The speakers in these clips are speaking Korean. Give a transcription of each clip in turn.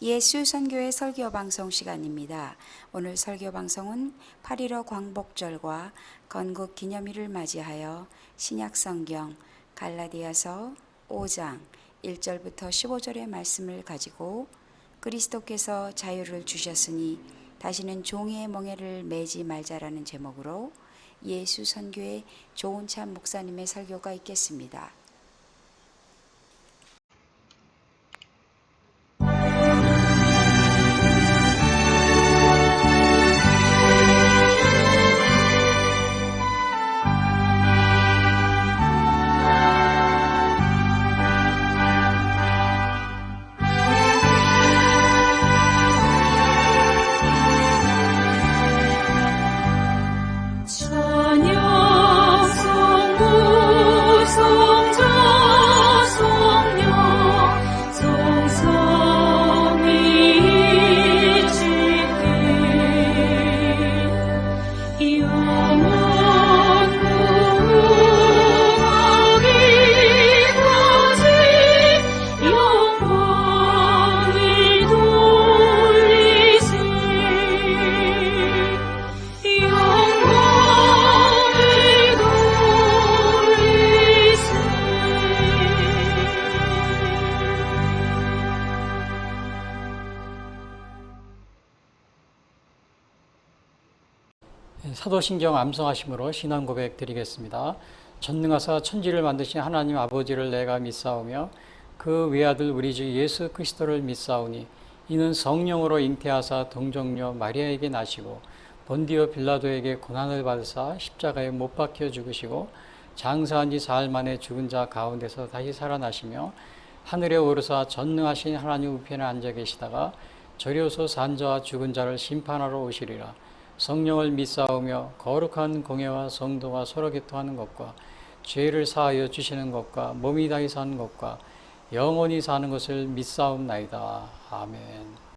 예수 선교의 설교 방송 시간입니다. 오늘 설교 방송은 8.15 광복절과 건국 기념일을 맞이하여 신약 성경 갈라디아서 5장 1절부터 15절의 말씀을 가지고 그리스도께서 자유를 주셨으니 다시는 종의 멍에를 매지 말자라는 제목으로 예수 선교의 조은찬 목사님의 설교가 있겠습니다. 사도신경 암송하심으로 신앙 고백 드리겠습니다. 전능하사 천지를 만드신 하나님 아버지를 내가 믿사오며 그 외아들 우리 주 예수 그리스도를 믿사오니 이는 성령으로 잉태하사 동정녀 마리아에게 나시고 본디오 빌라도에게 고난을 받으사 십자가에 못 박혀 죽으시고 장사한 지 사흘 만에 죽은 자 가운데서 다시 살아나시며 하늘에 오르사 전능하신 하나님 우편에 앉아 계시다가 저리오서 산 자와 죽은 자를 심판하러 오시리라. 성령을 믿사오며 거룩한 공예와 성도가 서로 교통하는 것과 죄를 사하여 주시는 것과 몸이 다히 사는 것과 영원히 사는 것을 믿사옵나이다. 아멘.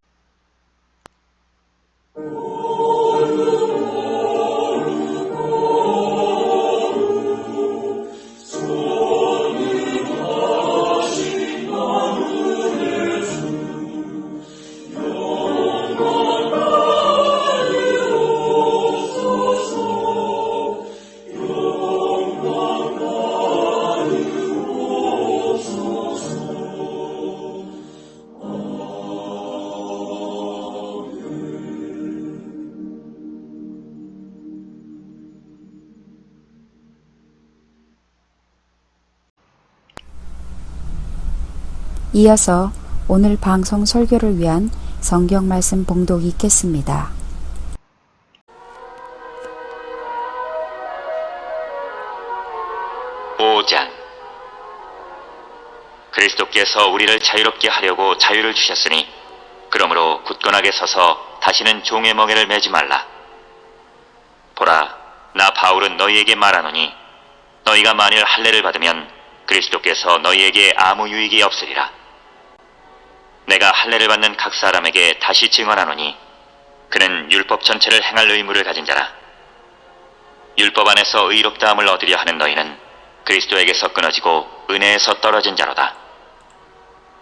이어서 오늘 방송 설교를 위한 성경 말씀 봉독이 있겠습니다. 그리스도께서 우리를 자유롭게 하려고 자유를 주셨으니 그러므로 굳건하게 서서 다시는 종의 멍에를 매지 말라. 보라, 나 바울은 너희에게 말하노니 너희가 만일 할례를 받으면 그리스도께서 너희에게 아무 유익이 없으리라. 내가 할례를 받는 각 사람에게 다시 증언하노니 그는 율법 전체를 행할 의무를 가진 자라. 율법 안에서 의롭다함을 얻으려 하는 너희는 그리스도에게서 끊어지고 은혜에서 떨어진 자로다.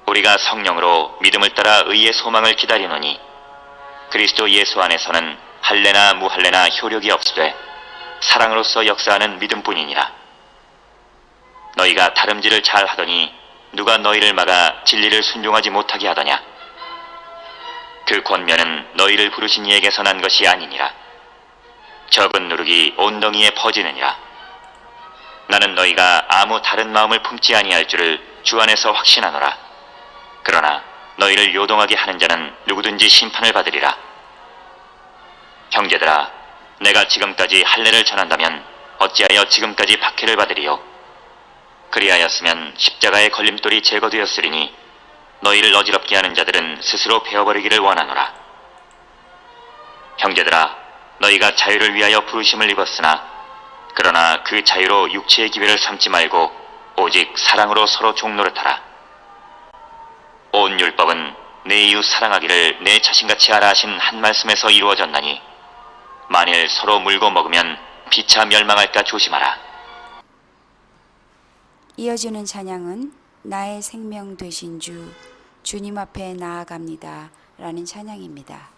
우리가 성령으로 믿음을 따라 의의 소망을 기다리노니 그리스도 예수 안에서는 할례나 무할례나 효력이 없으되 사랑으로서 역사하는 믿음뿐이니라. 너희가 다름질을 잘 하더니 누가 너희를 막아 진리를 순종하지 못하게 하더냐? 그 권면은 너희를 부르신 이에게서 난 것이 아니니라. 적은 누룩이 온덩이에 퍼지느니라. 나는 너희가 아무 다른 마음을 품지 아니할 줄을 주 안에서 확신하노라. 그러나 너희를 요동하게 하는 자는 누구든지 심판을 받으리라. 형제들아, 내가 지금까지 할례를 전한다면 어찌하여 지금까지 박해를 받으리요? 그리하였으면 십자가의 걸림돌이 제거되었으리니 너희를 어지럽게 하는 자들은 스스로 베어버리기를 원하노라. 형제들아, 너희가 자유를 위하여 부르심을 입었으나 그러나 그 자유로 육체의 기회를 삼지 말고 오직 사랑으로 서로 종노릇하라. 온 율법은 내 이웃 사랑하기를 내 자신같이 하라 하신 한 말씀에서 이루어졌나니 만일 서로 물고 먹으면 피차 멸망할까 조심하라. 이어지는 찬양은 나의 생명 되신 주 주님 앞에 나아갑니다. 라는 찬양입니다.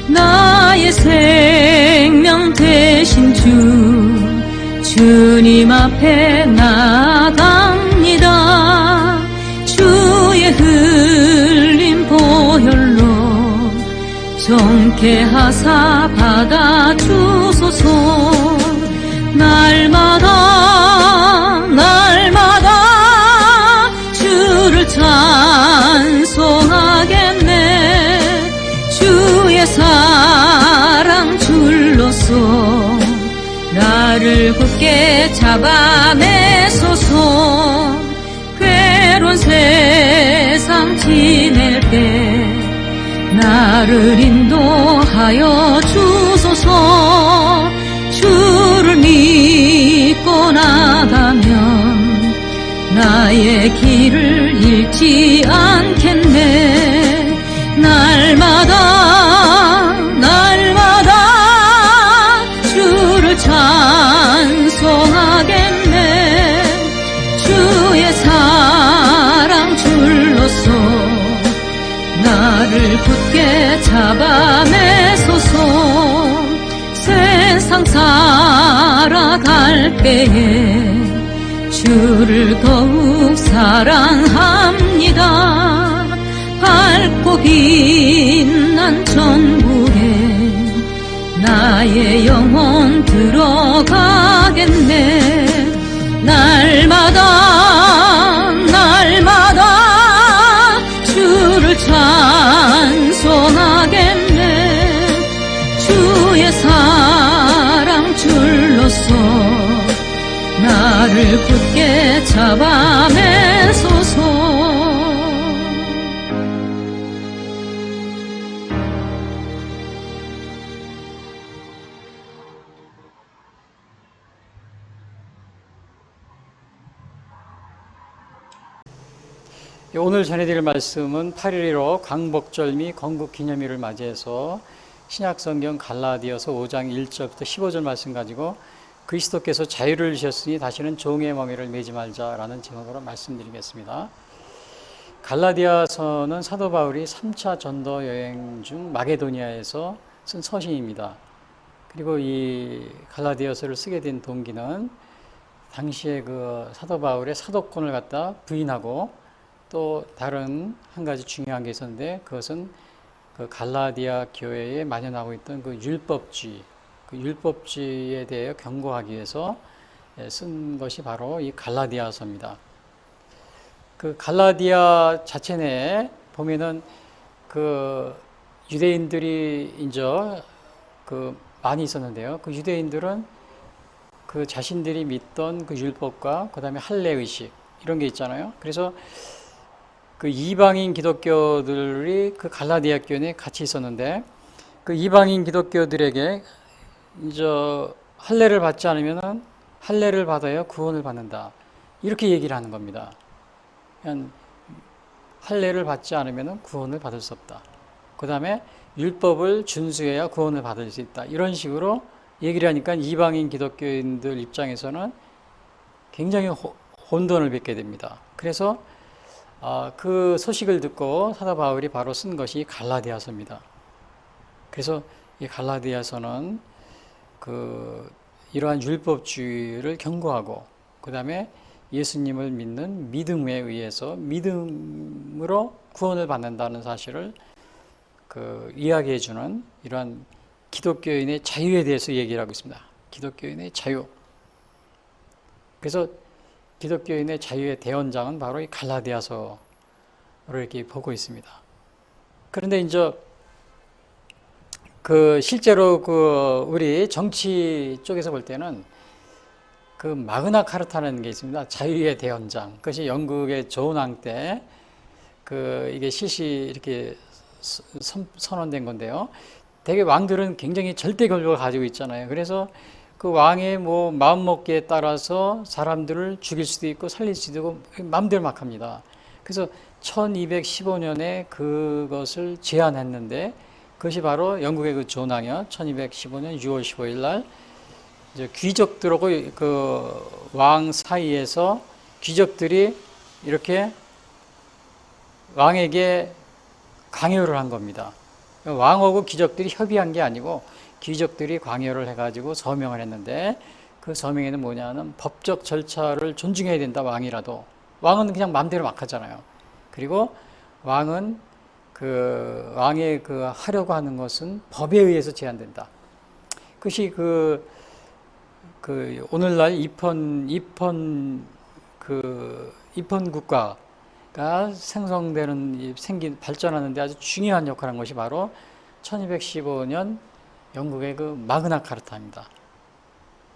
나의 생명 되신 주님 앞에 나아갑니다. 주의 흘린 보혈로 정케하사 받아주소서. 날마다 주를 찬송하겠네. 주의 사랑 줄로서 나를 굳게 잡아내소서. 괴로운 세상 지낼 때 나를 인도하여 주소서. 주를 믿고 나가면 나의 길을 잃지 않겠네. 날마다 주를 찬송하겠네. 주의 사랑 줄로서 나를 굳게 잡아내소서. 세상 살아갈 때에 주를 더욱 사랑합니다. 밝고 빛난 천국에 나의 영혼 들어가겠네. 날마다 주를 찬송하겠네. 주의 사랑 줄로서 나를 굳게 잡아내소서. 오늘 전해드릴 말씀은 8.15 광복절 및 건국기념일을 맞이해서 신약성경 갈라디아서 5장 1절부터 15절 말씀 가지고 그리스도께서 자유를 주셨으니 다시는 종의 멍에를 매지 말자라는 제목으로 말씀드리겠습니다. 갈라디아서는 사도 바울이 3차 전도 여행 중 마게도니아에서 쓴 서신입니다. 그리고 이 갈라디아서를 쓰게 된 동기는 당시에 그 사도 바울의 사도권을 갖다 부인하고 또 다른 한 가지 중요한 게 있었는데, 그것은 그 갈라디아 교회에 만연하고 있던 그 율법주의, 그 율법주의에 대해 경고하기 위해서 쓴 것이 바로 이 갈라디아서입니다. 그 갈라디아 자체 내에 보면은 그 유대인들이 이제 그 많이 있었는데요. 그 유대인들은 그 자신들이 믿던 그 율법과 그 다음에 할례 의식 이런 게 있잖아요. 그래서 그 이방인 기독교들이 그 갈라디아 교회에 같이 있었는데, 그 이방인 기독교들에게 이제 할례를 받지 않으면은 할례를 받아야 구원을 받는다, 이렇게 얘기를 하는 겁니다. 그냥 할례를 받지 않으면은 구원을 받을 수 없다. 그 다음에 율법을 준수해야 구원을 받을 수 있다, 이런 식으로 얘기를 하니까 이방인 기독교인들 입장에서는 굉장히 혼돈을 빚게 됩니다. 그래서 그 소식을 듣고 사도 바울이 바로 쓴 것이 갈라디아서입니다. 그래서 이 갈라디아서는 그 이러한 율법주의를 경고하고, 그 다음에 예수님을 믿는 믿음에 의해서 믿음으로 구원을 받는다는 사실을 그 이야기해 주는 이러한 기독교인의 자유에 대해서 얘기를 하고 있습니다. 기독교인의 자유. 그래서 기독교인의 자유의 대원장은 바로 이 갈라디아서로 이렇게 보고 있습니다. 그런데 이제 그 실제로 그 우리 정치 쪽에서 볼 때는 그 마그나 카르타라는 게 있습니다. 자유의 대원장. 그것이 영국의 존 왕 때 그 이게 이렇게 선언된 건데요. 대개 왕들은 굉장히 절대 권력을 가지고 있잖아요. 그래서 그 왕의 뭐 마음먹기에 따라서 사람들을 죽일 수도 있고 살릴 수도 있고 마음대로 막 합니다. 그래서 1215년에 그것을 제안했는데 그것이 바로 영국의 그 존왕이요. 1215년 6월 15일 날 이제 귀족들하고 그 왕 사이에서 귀족들이 이렇게 왕에게 강요를 한 겁니다. 왕하고 귀족들이 협의한 게 아니고 귀족들이 강요를 해가지고 서명을 했는데 그 서명에는 뭐냐면 법적 절차를 존중해야 된다. 왕이라도 왕은 그냥 마음대로 막 하잖아요. 그리고 왕은 그 왕의 그 하려고 하는 것은 법에 의해서 제한된다. 그것이 그 오늘날 입헌 국가가 생성되는 발전하는데 아주 중요한 역할을 한 것이 바로 1215년 영국의 그 마그나 카르타입니다.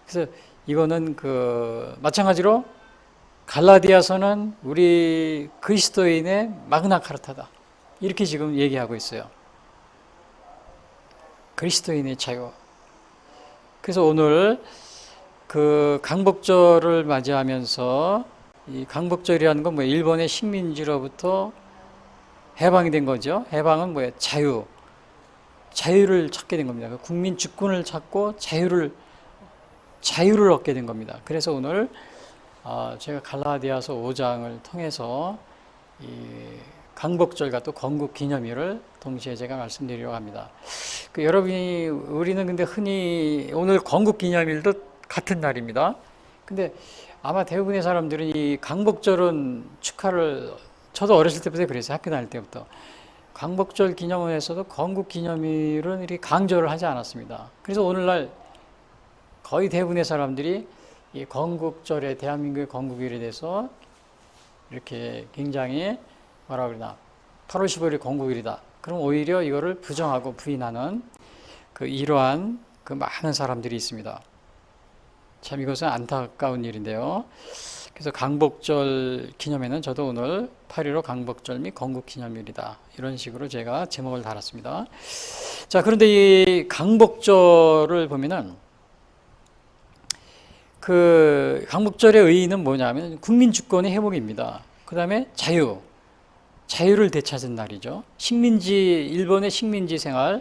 그래서 이거는 그 마찬가지로 갈라디아서는 우리 그리스도인의 마그나 카르타다. 이렇게 지금 얘기하고 있어요. 그리스도인의 자유. 그래서 오늘 그 강복절을 맞이하면서 이 강복절이라는 건 뭐 일본의 식민지로부터 해방이 된 거죠. 해방은 뭐예요? 자유를 찾게 된 겁니다. 국민 주권을 찾고 자유를 얻게 된 겁니다. 그래서 오늘 제가 갈라디아서 5장을 통해서 이 강복절과 또 건국기념일을 동시에 제가 말씀드리려고 합니다. 우리는 근데 흔히 오늘 건국기념일도 같은 날입니다. 근데 아마 대부분의 사람들은 이 강복절은 축하를, 저도 어렸을 때부터 그랬어요. 학교 다닐 때부터. 강복절 기념원에서도 건국기념일은 이렇게 강조를 하지 않았습니다. 그래서 오늘날 거의 대부분의 사람들이 이 건국절에, 대한민국의 건국일에 대해서 이렇게 굉장히 뭐라 그러나 8월 15일이 건국일이다. 그럼 오히려 이거를 부정하고 부인하는 그 이러한 그 많은 사람들이 있습니다. 참 이것은 안타까운 일인데요. 그래서 강복절 기념에는 저도 오늘 8.15 강복절 및 건국기념일이다. 이런 식으로 제가 제목을 달았습니다. 자, 그런데 이 강복절을 보면은 그 강복절의 의의는 뭐냐면 국민주권의 회복입니다. 그 다음에 자유를 되찾은 날이죠. 일본의 식민지 생활을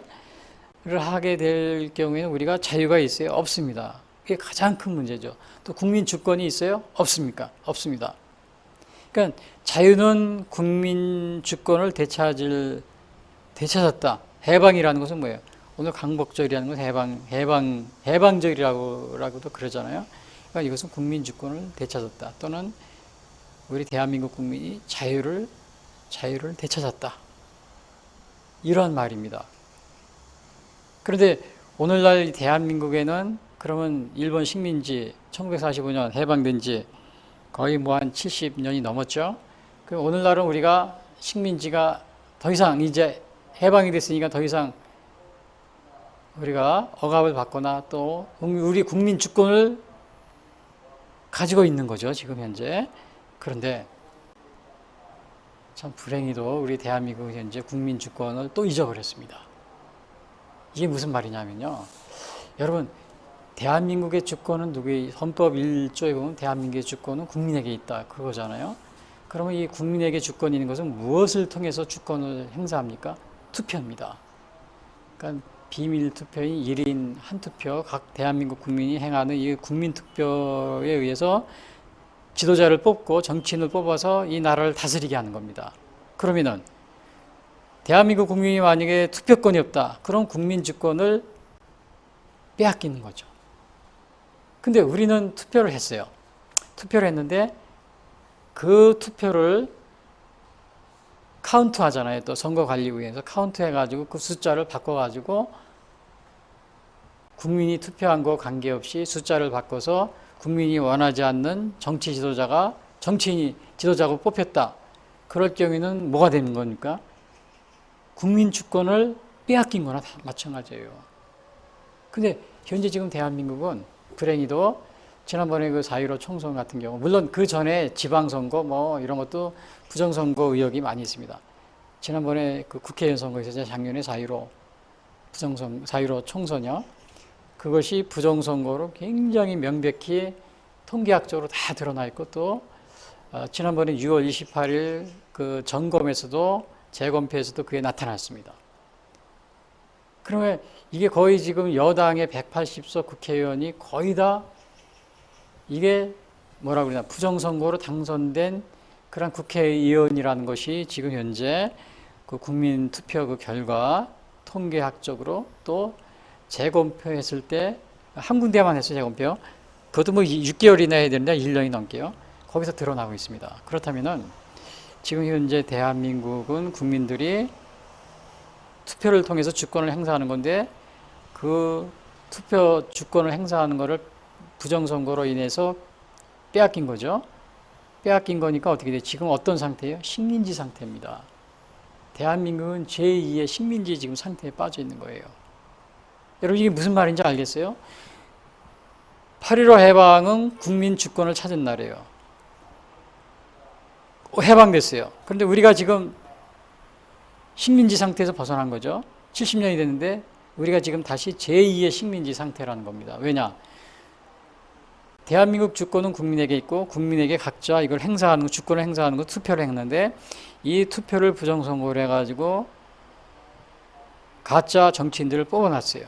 하게 될 경우에는 우리가 자유가 있어요? 없습니다. 그게 가장 큰 문제죠. 또 국민 주권이 있어요? 없습니까? 없습니다. 그러니까 자유는 국민 주권을 되찾았다. 해방이라는 것은 뭐예요? 오늘 강복절이라는 것은 해방절이라고도 그러잖아요. 그러니까 이것은 국민 주권을 되찾았다. 또는 우리 대한민국 국민이 자유를 되찾았다. 이런 말입니다. 그런데 오늘날 대한민국에는 그러면 일본 식민지 1945년 해방된 지 거의 뭐 한 70년이 넘었죠. 그럼 오늘날은 우리가 식민지가 더 이상 이제 해방이 됐으니까 더 이상 우리가 억압을 받거나 또 우리 국민 주권을 가지고 있는 거죠. 지금 현재. 그런데 참 불행히도 우리 대한민국 현재 국민 주권을 또 잊어버렸습니다. 이게 무슨 말이냐면요. 여러분, 대한민국의 주권은 헌법 1조에 보면 대한민국의 주권은 국민에게 있다. 그거잖아요. 그러면 이 국민에게 주권이 있는 것은 무엇을 통해서 주권을 행사합니까? 투표입니다. 그러니까 비밀 투표인 1인 1투표, 각 대한민국 국민이 행하는 이 국민투표에 의해서 지도자를 뽑고 정치인을 뽑아서 이 나라를 다스리게 하는 겁니다. 그러면은 대한민국 국민이 만약에 투표권이 없다. 그럼 국민 주권을 빼앗기는 거죠. 근데 우리는 투표를 했어요. 투표를 했는데 그 투표를 카운트 하잖아요. 또 선거관리위원회에서 카운트 해가지고 그 숫자를 바꿔가지고 국민이 투표한 거 관계없이 숫자를 바꿔서 국민이 원하지 않는 정치인이 지도자고 뽑혔다. 그럴 경우에는 뭐가 되는 겁니까? 국민 주권을 빼앗긴 거나 다 마찬가지예요. 근데 현재 지금 대한민국은 불행히도 지난번에 그 4.15 총선 같은 경우, 물론 그 전에 지방선거 뭐 이런 것도 부정선거 의혹이 많이 있습니다. 지난번에 그 국회의원 선거에서 작년에 4.15 총선이요. 그것이 부정선거로 굉장히 명백히 통계학적으로 다 드러나 있고 또 지난번에 6월 28일 그 점검에서도 재검표에서도 그게 나타났습니다. 그러면 이게 거의 지금 여당의 180석 국회의원이 거의 다 이게 뭐라 그러나 부정선거로 당선된 그런 국회의원이라는 것이 지금 현재 그 국민 투표 그 결과 통계학적으로 또 재검표했을 때 한 군데만 했어요. 재검표. 그것도 뭐 6개월이나 해야 되는데 1년이 넘게요. 거기서 드러나고 있습니다. 그렇다면은 지금 현재 대한민국은 국민들이 투표를 통해서 주권을 행사하는 건데 그 투표 주권을 행사하는 거를 부정선거로 인해서 빼앗긴 거죠. 빼앗긴 거니까 어떻게 돼? 지금 어떤 상태예요? 식민지 상태입니다. 대한민국은 제2의 식민지 지금 상태에 빠져 있는 거예요. 여러분 이게 무슨 말인지 알겠어요? 8.15 해방은 국민 주권을 찾은 날이에요. 해방됐어요. 그런데 우리가 지금 식민지 상태에서 벗어난 거죠. 70년이 됐는데 우리가 지금 다시 제2의 식민지 상태라는 겁니다. 왜냐? 대한민국 주권은 국민에게 있고 국민에게 각자 이걸 행사하는 거, 주권을 행사하는 거 투표를 했는데 이 투표를 부정선거로 해가지고 가짜 정치인들을 뽑아놨어요.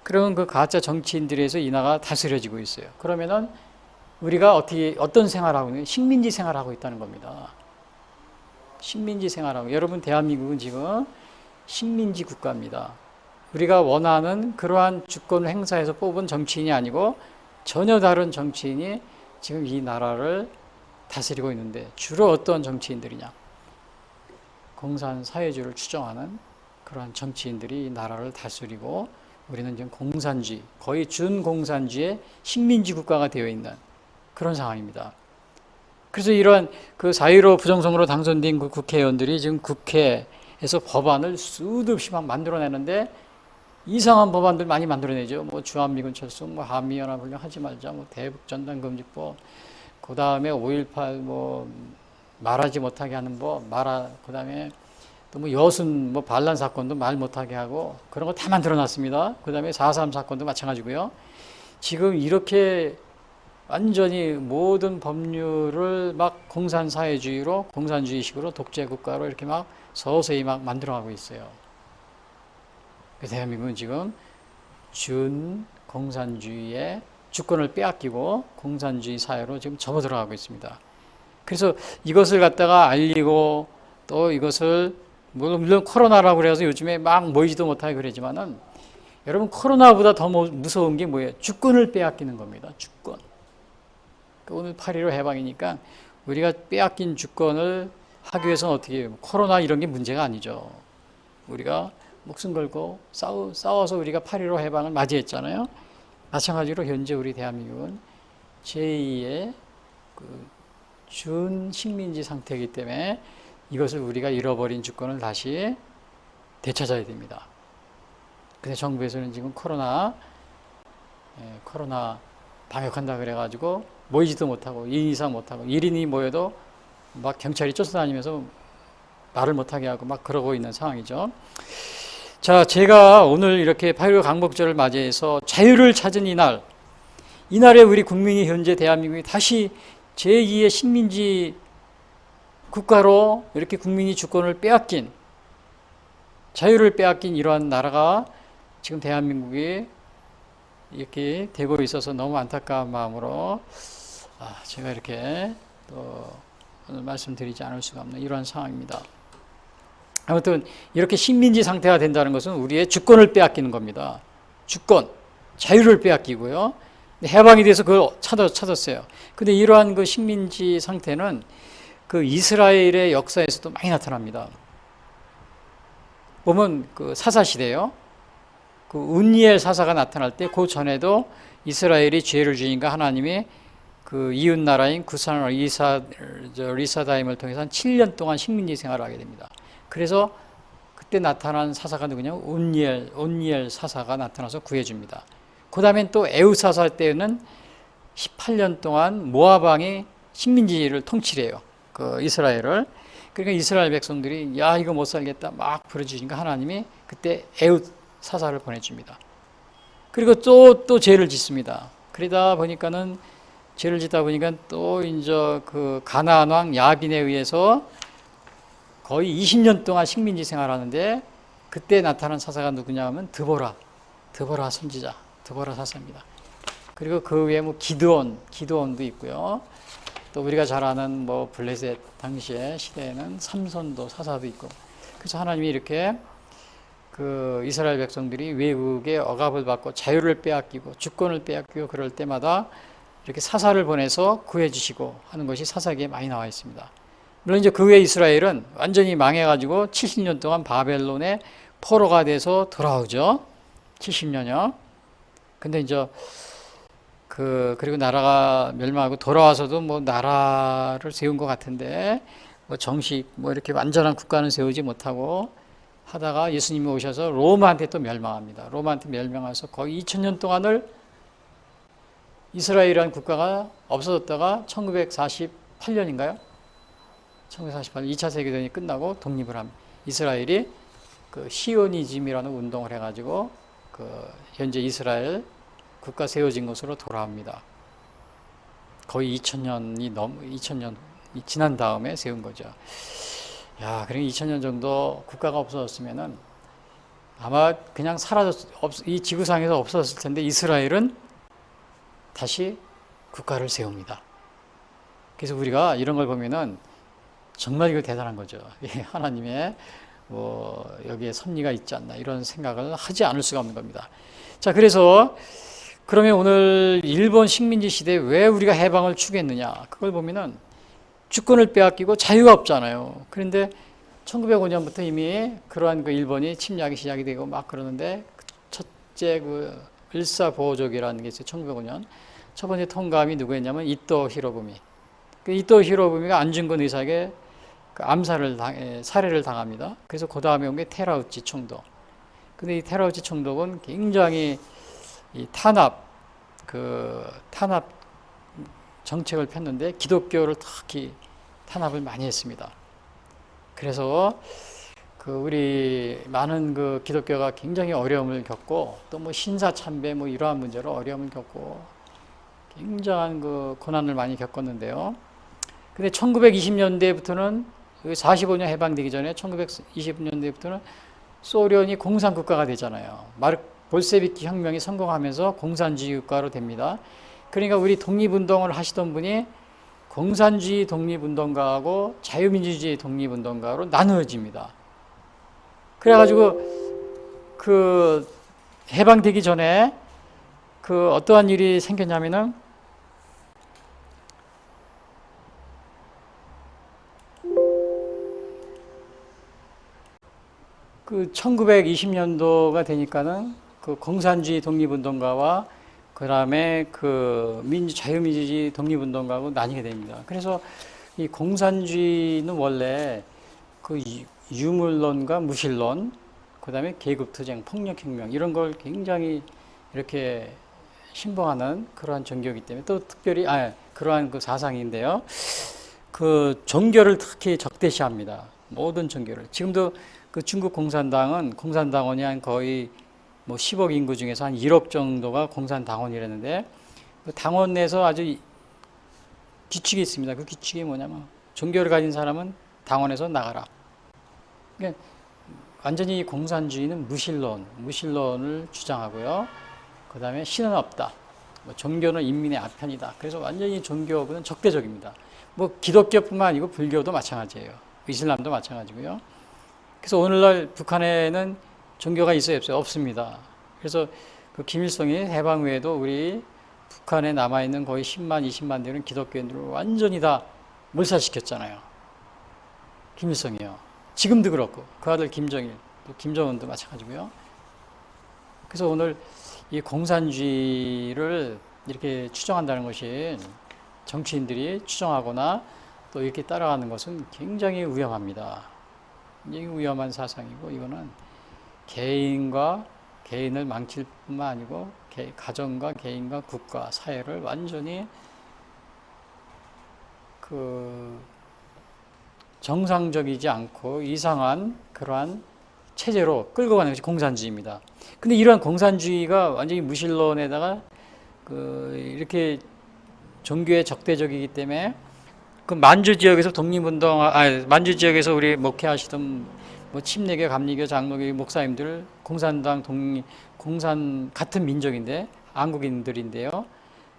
그러면 그 가짜 정치인들에서 이 나라가 다스려지고 있어요. 그러면은 우리가 어떤 생활하고 있는 식민지 생활하고 있다는 겁니다. 식민지 생활하고 여러분 대한민국은 지금 식민지 국가입니다. 우리가 원하는 그러한 주권을 행사해서 뽑은 정치인이 아니고 전혀 다른 정치인이 지금 이 나라를 다스리고 있는데 주로 어떤 정치인들이냐? 공산사회주의를 추정하는 그러한 정치인들이 이 나라를 다스리고 우리는 지금 공산주의, 거의 준공산주의의 식민지 국가가 되어 있는 그런 상황입니다. 그래서 이러한 그 4.15 부정선거로 당선된 그 국회의원들이 지금 국회에서 법안을 수도 없이 막 만들어내는데 이상한 법안들 많이 만들어내죠. 뭐 주한미군 철수, 뭐 한미연합훈련 하지 말자, 뭐 대북전단금지법, 그 다음에 5.18 뭐 말하지 못하게 하는 법, 그 다음에 또 뭐 여순 뭐 반란 사건도 말 못하게 하고 그런 거 다 만들어놨습니다. 그 다음에 4.3 사건도 마찬가지고요. 지금 이렇게 완전히 모든 법률을 막 공산사회주의로 공산주의식으로 독재국가로 이렇게 막 서서히 막 만들어가고 있어요. 대한민국은 지금 준공산주의의 주권을 빼앗기고 공산주의 사회로 지금 접어들어가고 있습니다. 그래서 이것을 갖다가 알리고 또 이것을 물론 코로나라고 그래서 요즘에 막 모이지도 못하게 그러지만은 여러분 코로나보다 더 무서운 게 뭐예요? 주권을 빼앗기는 겁니다. 주권. 오늘 8.15 해방이니까 우리가 빼앗긴 주권을 하기 위해서는 어떻게 해요? 코로나 이런 게 문제가 아니죠. 우리가 목숨 걸고 싸워서 우리가 8.15 해방을 맞이했잖아요. 마찬가지로 현재 우리 대한민국은 제2의 그 준식민지 상태이기 때문에 이것을 우리가 잃어버린 주권을 다시 되찾아야 됩니다. 근데 정부에서는 지금 코로나 방역한다 그래가지고 모이지도 못하고 2인 이상 못하고 1인이 모여도 막 경찰이 쫓아다니면서 말을 못하게 하고 막 그러고 있는 상황이죠. 자, 제가 오늘 이렇게 8.15 강복절을 맞이해서 자유를 찾은 이날에 우리 국민이 현재 대한민국이 다시 제2의 식민지 국가로 이렇게 국민이 주권을 빼앗긴 자유를 빼앗긴 이러한 나라가 지금 대한민국이 이렇게 되고 있어서 너무 안타까운 마음으로 제가 이렇게 또 오늘 말씀드리지 않을 수가 없는 이러한 상황입니다. 아무튼 이렇게 식민지 상태가 된다는 것은 우리의 주권을 빼앗기는 겁니다. 주권, 자유를 빼앗기고요. 해방이 돼서 그걸 찾았어요. 근데 이러한 그 식민지 상태는 그 이스라엘의 역사에서도 많이 나타납니다. 보면 그 사사 시대요. 그 운니엘 사사가 나타날 때 그 전에도 이스라엘이 죄를 지으니까 하나님이 그 이웃 나라인 구산 리사다임을 통해서 한 7년 동안 식민지 생활을 하게 됩니다. 그래서 그때 나타난 사사가 누구냐면 온니엘 사사가 나타나서 구해줍니다. 그 다음엔 또 에우 사사 때는 18년 동안 모압 왕이 식민지를 통치해요. 그 이스라엘을. 그러니까 이스라엘 백성들이 야 이거 못 살겠다 막 부르짖으니까 하나님이 그때 에우 사사를 보내줍니다. 그리고 또 죄를 짓습니다. 그러다 보니까는 죄를 짓다 보니까 또 이제 그 가나안 왕 야빈에 의해서 거의 20년 동안 식민지 생활하는데 그때 나타난 사사가 누구냐 하면 드보라 선지자, 드보라 사사입니다. 그리고 그 외에 뭐 기드온도 있고요. 또 우리가 잘 아는 뭐 블레셋 당시의 시대에는 삼손도 사사도 있고. 그래서 하나님이 이렇게 그 이스라엘 백성들이 외국의 억압을 받고 자유를 빼앗기고 주권을 빼앗기고 그럴 때마다 이렇게 사사를 보내서 구해주시고 하는 것이 사사기에 많이 나와 있습니다. 물론 이제 그 외에 이스라엘은 완전히 망해가지고 70년 동안 바벨론의 포로가 돼서 돌아오죠. 70년이요. 근데 이제 그리고 나라가 멸망하고 돌아와서도 뭐 나라를 세운 것 같은데 뭐 정식 뭐 이렇게 완전한 국가는 세우지 못하고 하다가 예수님이 오셔서 로마한테 또 멸망합니다. 로마한테 멸망해서 거의 2000년 동안을 이스라엘이라는 국가가 없어졌다가 1948년인가요? 1948년 2차 세계대전이 끝나고 독립을 합니다. 이스라엘이 그 시오니즘이라는 운동을 해가지고 그 현재 이스라엘 국가 세워진 것으로 돌아옵니다. 거의 2000년이 지난 다음에 세운 거죠. 야, 그러니까 2000년 정도 국가가 없어졌으면은 아마 그냥 이 지구상에서 없어졌을 텐데 이스라엘은 다시 국가를 세웁니다. 그래서 우리가 이런 걸 보면은 정말 이거 대단한 거죠. 하나님의 뭐 여기에 섭리가 있지 않나 이런 생각을 하지 않을 수가 없는 겁니다. 자, 그래서 그러면 오늘 일본 식민지 시대에 왜 우리가 해방을 추구했느냐? 그걸 보면은 주권을 빼앗기고 자유가 없잖아요. 그런데 1905년부터 이미 그러한 그 일본이 침략이 시작이 되고 막 그러는데 첫째 그 일사보호족이라는 게 있어요. 1905년. 첫 번째 통감이 누구였냐면 이토 히로부미. 그 이토 히로부미가 안중근 의사에게 그 살해를 당합니다. 그래서 그 다음에 온 게 테라우치 총독. 근데 이 테라우치 총독은 굉장히 이 탄압 정책을 폈는데 기독교를 특히 탄압을 많이 했습니다. 그래서 그 우리 많은 그 기독교가 굉장히 어려움을 겪고 또 뭐 신사참배 뭐 이러한 문제로 어려움을 겪고 굉장한 그 고난을 많이 겪었는데요. 근데 1920년대부터는 45년 해방되기 전에 1920년대부터는 소련이 공산국가가 되잖아요. 볼세비키 혁명이 성공하면서 공산주의 국가로 됩니다. 그러니까 우리 독립운동을 하시던 분이 공산주의 독립운동가하고 자유민주주의 독립운동가로 나누어집니다. 그래가지고 그 해방되기 전에 그 어떠한 일이 생겼냐면은 그 1920년도가 되니까는 그 공산주의 독립운동가와 그 다음에 그 자유민주주의 독립운동가하고 나뉘게 됩니다. 그래서 이 공산주의는 원래 그 유물론과 무신론, 그 다음에 계급투쟁, 폭력혁명 이런 걸 굉장히 이렇게 신봉하는 그러한 종교이기 때문에 또 특별히 그러한 그 사상인데요. 그 종교를 특히 적대시합니다. 모든 종교를. 지금도 그 중국 공산당원이 한 거의 뭐 10억 인구 중에서 한 1억 정도가 공산당원이라는데 그 당원 내에서 아주 규칙이 있습니다. 그 규칙이 뭐냐면 종교를 가진 사람은 당원에서 나가라. 그러니까 완전히 공산주의는 무신론을 주장하고요. 그 다음에 신은 없다. 뭐 종교는 인민의 아편이다. 그래서 완전히 종교하고는 적대적입니다. 뭐 기독교뿐만 아니고 불교도 마찬가지예요. 이슬람도 마찬가지고요. 그래서 오늘날 북한에는 종교가 있어요, 없어요? 없습니다. 그래서 그 김일성이 해방 후에도 우리 북한에 남아있는 거의 10만, 20만 되는 기독교인들을 완전히 다 몰살시켰잖아요. 김일성이요. 지금도 그렇고, 그 아들 김정일, 또 김정은도 마찬가지고요. 그래서 오늘 이 공산주의를 이렇게 추정한다는 것이 정치인들이 추정하거나 또 이렇게 따라가는 것은 굉장히 위험합니다. 굉장히 위험한 사상이고, 이거는 개인을 망칠 뿐만 아니고 가정과 개인과 국가, 사회를 완전히 그 정상적이지 않고 이상한 그러한 체제로 끌고 가는 것이 공산주의입니다. 근데 이러한 공산주의가 완전히 무신론에다가 이렇게 종교에 적대적이기 때문에 그 만주 지역에서 우리 목회하시던 뭐 침례교, 감리교, 장로교 목사님들 공산당 공산 같은 민족인데 한국인들인데요.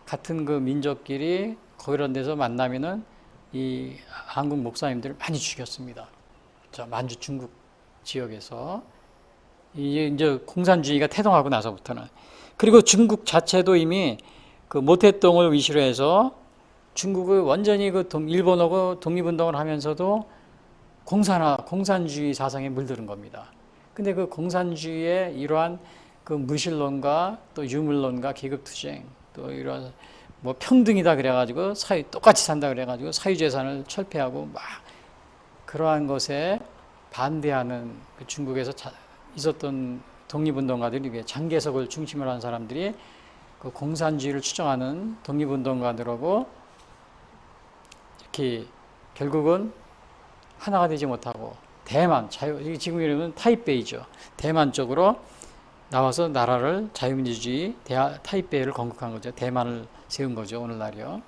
같은 그 민족끼리 그런 데서 만나면은 이 한국 목사님들을 많이 죽였습니다. 저 만주 중국 지역에서 이제 공산주의가 태동하고 나서부터는. 그리고 중국 자체도 이미 그 모태똥을 위시로 해서 중국을 완전히 그 일본하고 독립운동을 하면서도 공산주의 사상에 물드는 겁니다. 근데 그 공산주의의 이러한 그 무신론과 또 유물론과 계급투쟁 또 이런 뭐 평등이다 그래가지고 똑같이 산다 그래가지고 사유재산을 철폐하고 막 그러한 것에 반대하는 그 중국에서 있었던 독립운동가들이 장개석을 중심으로 한 사람들이 그 공산주의를 추정하는 독립운동가들하고 이렇게 결국은 하나가 되지 못하고 대만 지금 이러면 타이베이죠. 대만 쪽으로 나와서 나라를 자유민주주의 타이베이를 건국한 거죠. 대만을 세운 거죠. 오늘날이요.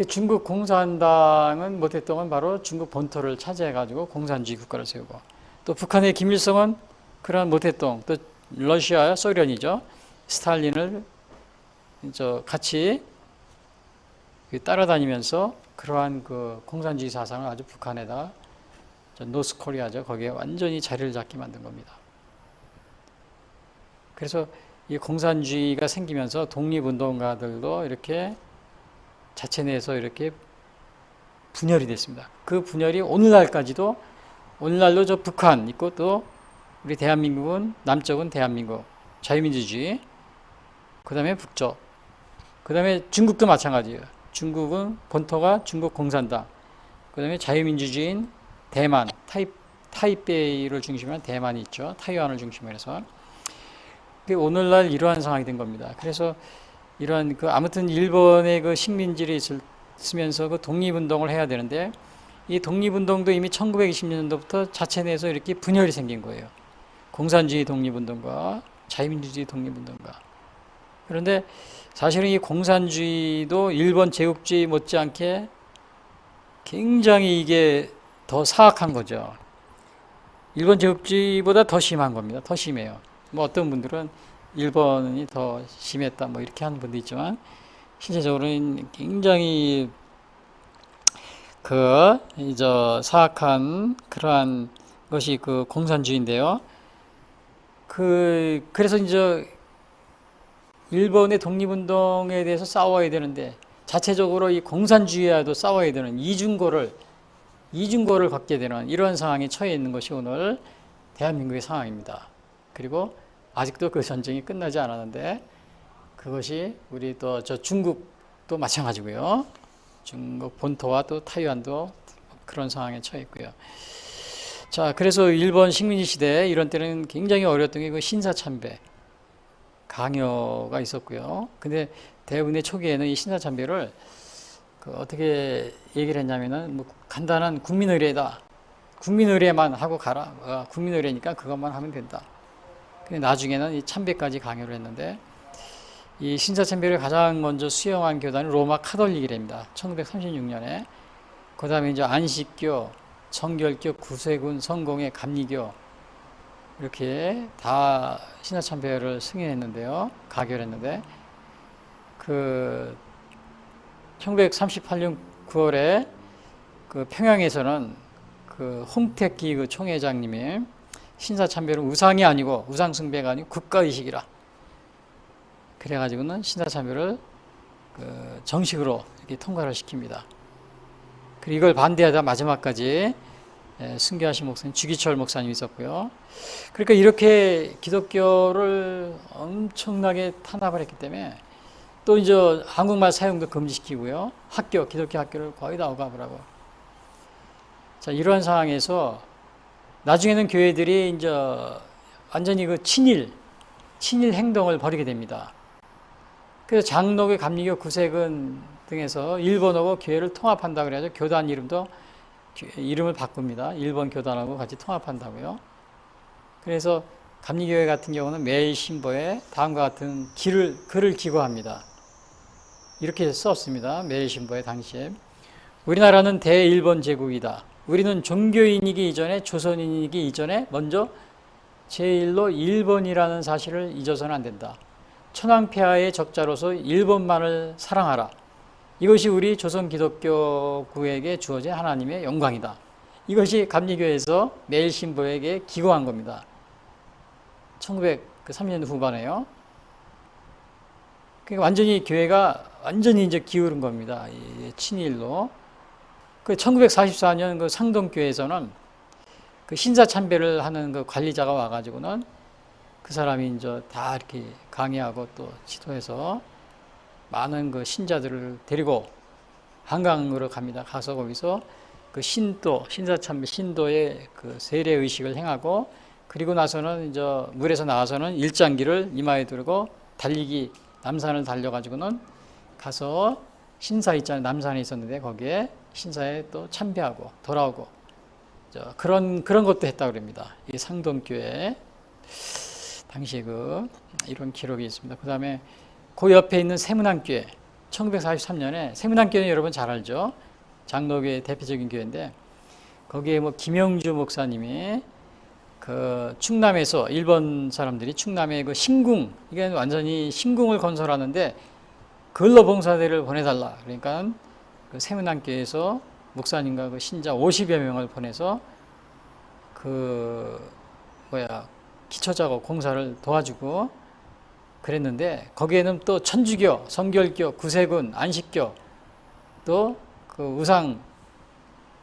중국 공산당은 모태똥은 바로 중국 본토를 차지해가지고 공산주의 국가를 세우고 또 북한의 김일성은 그런 모태똥 또 러시아 소련이죠. 스탈린을 같이 따라다니면서 그러한 그 공산주의 사상을 아주 북한에다가 노스코리아죠. 거기에 완전히 자리를 잡게 만든 겁니다. 그래서 이 공산주의가 생기면서 독립운동가들도 이렇게 자체 내에서 이렇게 분열이 됐습니다. 그 분열이 오늘날까지도 오늘날도 저 북한 있고 또 우리 대한민국은 남쪽은 대한민국 자유민주주의 그 다음에 북쪽 그 다음에 중국도 마찬가지예요. 중국은 본토가 중국 공산당 그 다음에 자유민주주의인 대만 타이베이를 중심으로 한 대만이 있죠. 타이완을 중심으로 해서 오늘날 이러한 상황이 된 겁니다. 그래서 이러한 아무튼 일본의 그 식민지를 있으면서 그 독립운동을 해야 되는데 이 독립운동도 이미 1920년도부터 자체 내에서 이렇게 분열이 생긴 거예요. 공산주의 독립운동과 자유민주주의 독립운동가. 그런데 사실은 이 공산주의도 일본 제국주의 못지않게 굉장히 이게 더 사악한 거죠. 일본 제국주의보다 더 심한 겁니다. 더 심해요. 뭐 어떤 분들은 일본이 더 심했다 뭐 이렇게 하는 분도 있지만 실제적으로는 굉장히 사악한 그러한 것이 그 공산주의인데요. 그래서 이제 일본의 독립운동에 대해서 싸워야 되는데 자체적으로 이 공산주의와도 싸워야 되는 이중고를 갖게 되는 이런 상황에 처해 있는 것이 오늘 대한민국의 상황입니다. 그리고 아직도 그 전쟁이 끝나지 않았는데 그것이 우리 또 저 중국도 마찬가지고요. 중국 본토와 또 타이완도 그런 상황에 처해 있고요. 자, 그래서 일본 식민지 시대 이런 때는 굉장히 어려웠던 게 그 신사참배 강요가 있었고요. 근데 대운의 초기에는 이 신사참배를 어떻게 얘기를 했냐면은 뭐 간단한 국민의례다. 국민의례만 하고 가라. 국민의례니까 그것만 하면 된다. 근데 나중에는 이 참배까지 강요를 했는데 이 신사참배를 가장 먼저 수용한 교단이 로마 카톨릭이랍니다. 1936년에. 그 다음에 이제 안식교, 정결교, 구세군, 성공회, 감리교 이렇게 다 신사참배를 승인했는데요. 가결했는데 1938년 9월에 그 평양에서는 그 홍택기 그 총회장님이 신사참배는 우상이 아니고 우상숭배가 아니고 국가의식이라 그래가지고는 신사참배를 정식으로 이렇게 통과를 시킵니다. 그리고 이걸 반대하다 마지막까지 순교하신 목사님 주기철 목사님이 있었고요. 그러니까 이렇게 기독교를 엄청나게 탄압을 했기 때문에 또 이제 한국말 사용도 금지시키고요. 기독교 학교를 거의 다 억압을 하고. 자, 이러한 상황에서 나중에는 교회들이 이제 완전히 그 친일 행동을 벌이게 됩니다. 그래서 장로교, 감리교, 구세군 등에서 일본하고 교회를 통합한다 그래가지고 교단 이름을 바꿉니다. 일본 교단하고 같이 통합한다고요. 그래서 감리교회 같은 경우는 매일 신보에 다음과 같은 글을 기고합니다. 이렇게 썼습니다. 매일 신보에 당시에 우리나라는 대일본 제국이다. 우리는 종교인이기 이전에, 조선인이기 이전에 먼저 제1로 일본이라는 사실을 잊어서는 안 된다. 천황폐하의 적자로서 일본만을 사랑하라. 이것이 우리 조선 기독교구에게 주어진 하나님의 영광이다. 이것이 감리교에서 매일신보에게 기고한 겁니다. 1903년 후반에요. 그러니까 완전히 교회가 완전히 이제 기울은 겁니다. 친일로. 그 1944년 그 상동교회에서는 그 신사 참배를 하는 그 관리자가 와가지고는 그 사람이 이제 다 이렇게 강의하고 또 지도해서 많은 그 신자들을 데리고 한강으로 갑니다. 가서 거기서 그 신도, 신사 참배 신도의 그 세례 의식을 행하고, 그리고 나서는 이제 물에서 나와서는 일장기를 이마에 두르고 달리기, 남산을 달려가지고는 가서 신사 있잖아요. 남산에 있었는데 거기에 신사에 또 참배하고 돌아오고, 그런 것도 했다고 그럽니다. 이 상동교회 당시 그 이런 기록이 있습니다. 그 다음에 그 옆에 있는 세문안교회, 1943년에 세문안교회는 여러분 잘 알죠? 장로교의 대표적인 교회인데, 거기에 뭐 김영주 목사님이 그 충남에서, 일본 사람들이 충남에 그 신궁, 이게 완전히 신궁을 건설하는데 근로봉사대를 보내달라. 그러니까 그 세문안교회에서 목사님과 그 신자 50여 명을 보내서 기초작업 공사를 도와주고 그랬는데, 거기에는 또 천주교, 성결교, 구세군, 안식교, 또 그 우상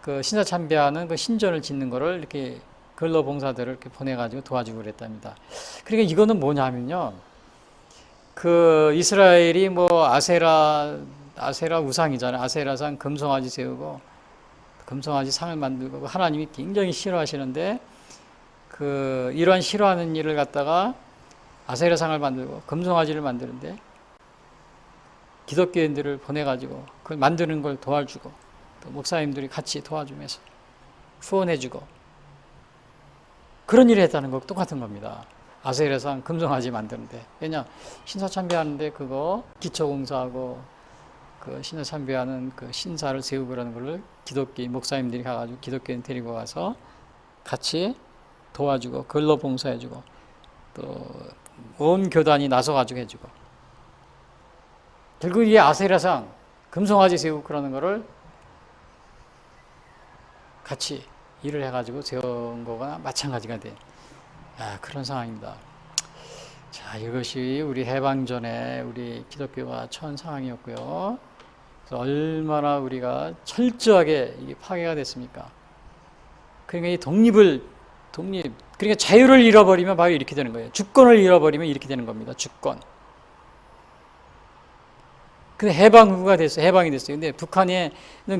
그 신사 참배하는 그 신전을 짓는 거를 이렇게 근로봉사들을 이렇게 보내가지고 도와주고 그랬답니다. 그러니까 이거는 뭐냐면요, 그 이스라엘이 뭐 아세라 우상이잖아요. 아세라상 금송아지 세우고 금송아지 상을 만들고 하나님이 굉장히 싫어하시는데, 그 이러한 싫어하는 일을 갖다가 아세라상을 만들고 금송아지를 만드는데 기독교인들을 보내가지고 그걸 만드는 걸 도와주고, 또 목사님들이 같이 도와주면서 후원해주고 그런 일을 했다는 거 똑같은 겁니다. 아세라상 금송아지 만드는데, 왜냐 신사 참배하는데 그거 기초공사하고 그 신사 참배하는 그 신사를 세우고 그러는 거를 기독교인 목사님들이 가가지고 기독교인 데리고 가서 같이 도와주고 근로봉사해주고 또 온 교단이 나서가지고 해주고, 결국 이 아세라상 금송아지 세우고 그러는 거를 같이 일을 해가지고 세운 거가 마찬가지가 된 그런 상황입니다. 자, 이것이 우리 해방 전에 우리 기독교가 처한 상황이었고요. 그래서 얼마나 우리가 철저하게 이게 파괴가 됐습니까? 그러니까 이 그러니까 자유를 잃어버리면 바로 이렇게 되는 거예요. 주권을 잃어버리면 이렇게 되는 겁니다. 주권. 근데 해방이 됐어요. 근데 북한에는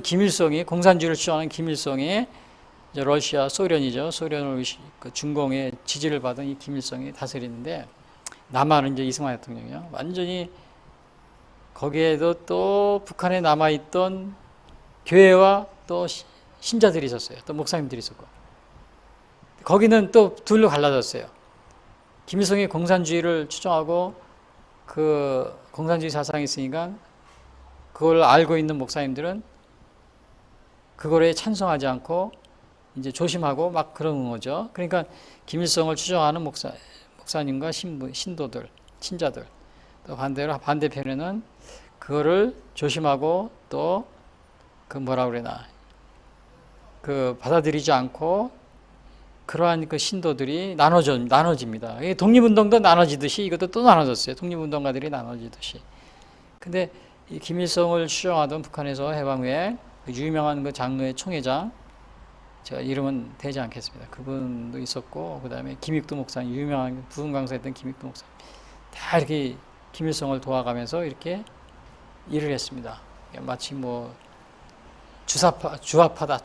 김일성이, 공산주의를 주장하는 김일성이, 이제 러시아, 소련이죠. 소련을 그 중공의 지지를 받은 이 김일성이 다스리는데, 남한은 이제 이승만 대통령이요. 완전히 거기에도 또 북한에 남아있던 교회와 또 신자들이 있었어요. 또 목사님들이 있었고. 거기는 또 둘로 갈라졌어요. 김일성이 공산주의를 추종하고 그 공산주의 사상이 있으니까 그걸 알고 있는 목사님들은 그거에 찬성하지 않고 이제 조심하고 막 그러는 거죠. 그러니까 김일성을 추종하는 목사님과 신도들, 신자들, 또 반대로 반대편에는 그거를 조심하고 또 그 받아들이지 않고 그러한 그 신도들이 나눠집니다. 독립운동도 나눠지듯이 이것도 또 나눠졌어요. 독립운동가들이 나눠지듯이. 근데 이 김일성을 추종하던 북한에서 해방 후에 그 유명한 그 장로의 총회장, 제가 이름은 대지 않겠습니다. 그분도 있었고, 그 다음에 김익도 목사님, 유명한 부흥 강사했던 김익도 목사님, 다 이렇게 김일성을 도와가면서 이렇게 일을 했습니다. 마치 뭐 주화파다.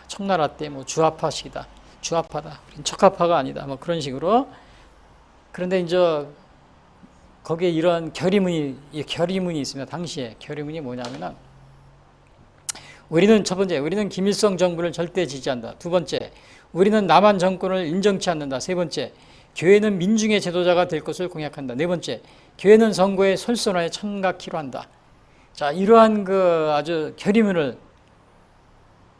청나라 때 뭐 주화파식이다. 주화파다. 척화파가 아니다. 뭐 그런 식으로. 그런데 이제 거기에 이런 결의문이 있습니다. 당시에 결의문이 뭐냐면은, 첫 번째, 우리는 김일성 정부를 절대 지지한다. 두 번째, 우리는 남한 정권을 인정치 않는다. 세 번째, 교회는 민중의 제도자가 될 것을 공약한다. 네 번째, 교회는 선거의 솔선화에 참가키로 한다. 자, 이러한 그 아주 결의문을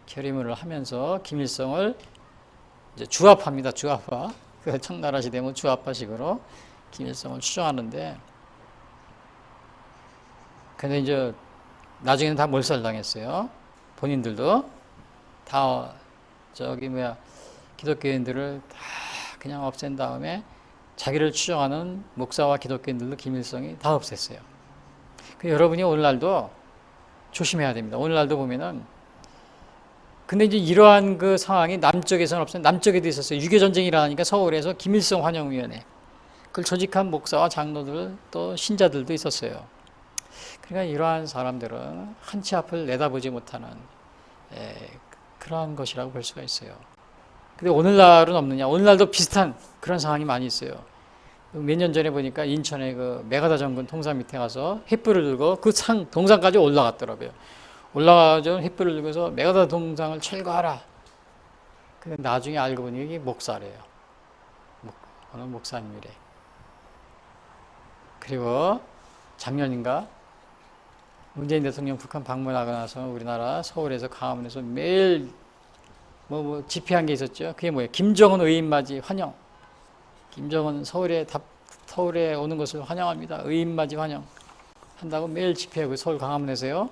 결의문을 하면서 김일성을 이제 주합합니다. 주합화. 그 청나라 시대면 주합화식으로 김일성을 추종하는데, 근데 이제 나중에는 다 몰살당했어요. 본인들도 다 기독교인들을 다 그냥 없앤 다음에 자기를 추종하는 목사와 기독교인들도 김일성이 다 없앴어요. 여러분이 오늘날도 조심해야 됩니다. 오늘날도 보면은, 근데 이제 이러한 그 상황이 남쪽에서는 없어요. 남쪽에도 있었어요. 6.25 전쟁이 일어나니까 서울에서 김일성 환영위원회, 그걸 조직한 목사와 장로들 또 신자들도 있었어요. 그러니까 이러한 사람들은 한치 앞을 내다보지 못하는 그러한 것이라고 볼 수가 있어요. 근데 오늘날은 없느냐? 오늘날도 비슷한 그런 상황이 많이 있어요. 몇 년 전에 보니까 인천에 그 메가다 정군 동상 밑에 가서 횃불을 들고 그 동상까지 올라갔더라고요. 올라가서 횃불을 들고서 메가다 동상을 철거하라. 근데 나중에 알고 보니 이게 목사래요. 어느 목사님이래. 그리고 작년인가 문재인 대통령 북한 방문하고 나서 우리나라 서울에서 광화문에서 매일 집회한 게 있었죠. 그게 뭐예요? 김정은 의인맞이 환영. 김정은 서울에 오는 것을 환영합니다. 의인맞이 환영 한다고 매일 집회하고 서울 광화문에서요.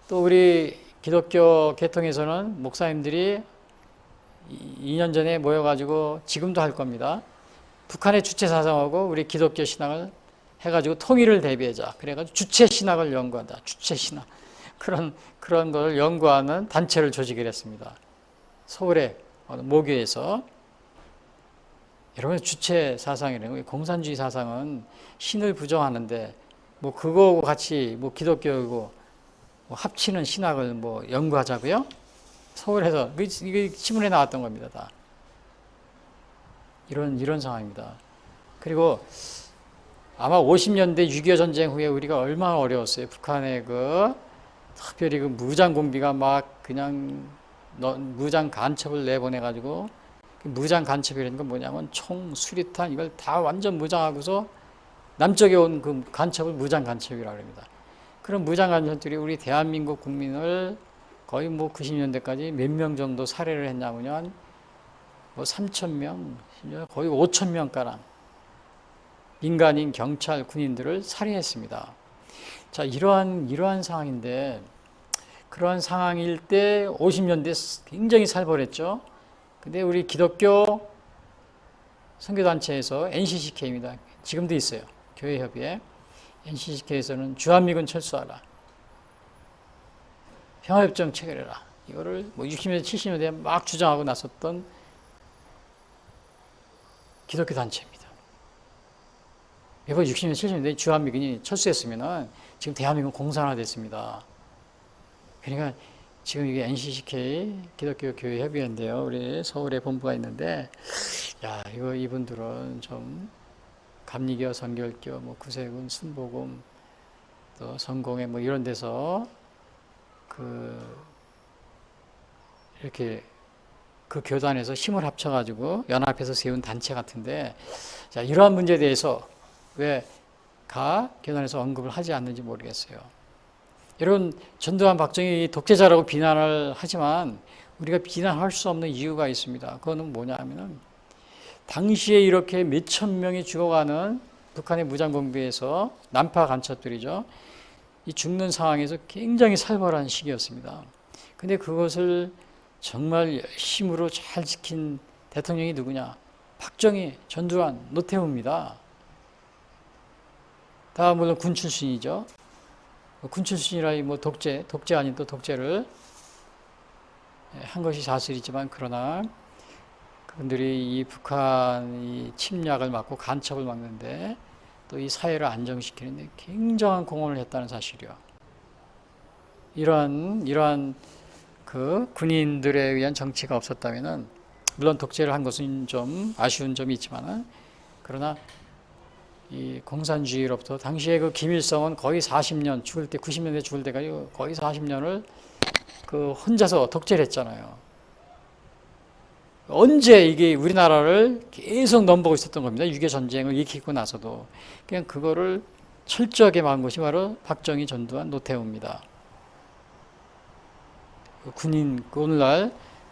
또 우리 기독교 계통에서는 목사님들이 2년 전에 모여가지고 지금도 할 겁니다. 북한의 주체 사상하고 우리 기독교 신앙을 해가지고 통일을 대비하자. 그래가지고 주체 신학을 연구한다. 주체 신학. 그런 걸 연구하는 단체를 조직을 했습니다. 서울의 어느 모교에서. 여러분, 주체 사상이라는 거, 공산주의 사상은 신을 부정하는데, 그거하고 같이 기독교고 합치는 신학을 연구하자고요? 서울에서, 이게 신문에 나왔던 겁니다, 다. 이런 상황입니다. 그리고 아마 50년대 6.25 전쟁 후에 우리가 얼마나 어려웠어요. 북한의 특별히 무장 공비가 막 그냥 무장 간첩을 내보내가지고, 무장 간첩이라는 건 뭐냐면 총, 수리탄 이걸 다 완전 무장하고서 남쪽에 온 그 간첩을 무장 간첩이라고 합니다. 그런 무장 간첩들이 우리 대한민국 국민을 거의 90년대까지 몇 명 정도 살해를 했냐면 3,000명, 거의 5,000명가량 민간인, 경찰, 군인들을 살해했습니다. 자, 이러한 상황인데, 그러한 상황일 때 50년대 굉장히 살벌했죠. 근데 우리 기독교 선교단체에서 NCCK입니다. 지금도 있어요. 교회협의회. NCCK에서는 주한미군 철수하라. 평화협정 체결해라. 이거를 60년대, 70년대에 막 주장하고 나섰던 기독교 단체입니다. 이번 60년대, 70년대에 주한미군이 철수했으면 지금 대한민국은 공산화됐습니다. 그러니까 지금 이게 NCCK 기독교 교회 협의회인데요. 우리 서울에 본부가 있는데, 이분들은 좀 감리교, 선결교, 구세군, 순복음, 또 성공회 이런 데서 이렇게 그 교단에서 힘을 합쳐가지고 연합해서 세운 단체 같은데, 자, 이러한 문제에 대해서 왜 교단에서 언급을 하지 않는지 모르겠어요. 여러분, 전두환, 박정희 독재자라고 비난을 하지만 우리가 비난할 수 없는 이유가 있습니다. 그거는 뭐냐 하면은, 당시에 이렇게 몇천 명이 죽어가는 북한의 무장공비에서 난파 간첩들이죠. 이 죽는 상황에서 굉장히 살벌한 시기였습니다. 근데 그것을 정말 열심으로 잘 지킨 대통령이 누구냐? 박정희, 전두환, 노태우입니다. 다 물론 군 출신이죠. 군 출신이라 독재 아닌 또 독재를 한 것이 사실이지만, 그러나 그분들이 이 북한이 침략을 막고 간첩을 막는데 또 이 사회를 안정시키는데 굉장한 공헌을 했다는 사실이요. 이러한 그 군인들에 의한 정치가 없었다면은, 물론 독재를 한 것은 좀 아쉬운 점이 있지만은, 그러나 이 공산주의로부터 당시에 그 김일성은 거의 40년 죽을 때, 90년대 죽을 때까지 거의 40년을 혼자서 독재를 했잖아요. 언제 이게 우리나라를 계속 넘보고 있었던 겁니다. 6.25 전쟁을 일으키고 나서도. 그냥 그거를 철저하게 막은 것이 바로 박정희, 전두환, 노태우입니다. 군인, 오늘날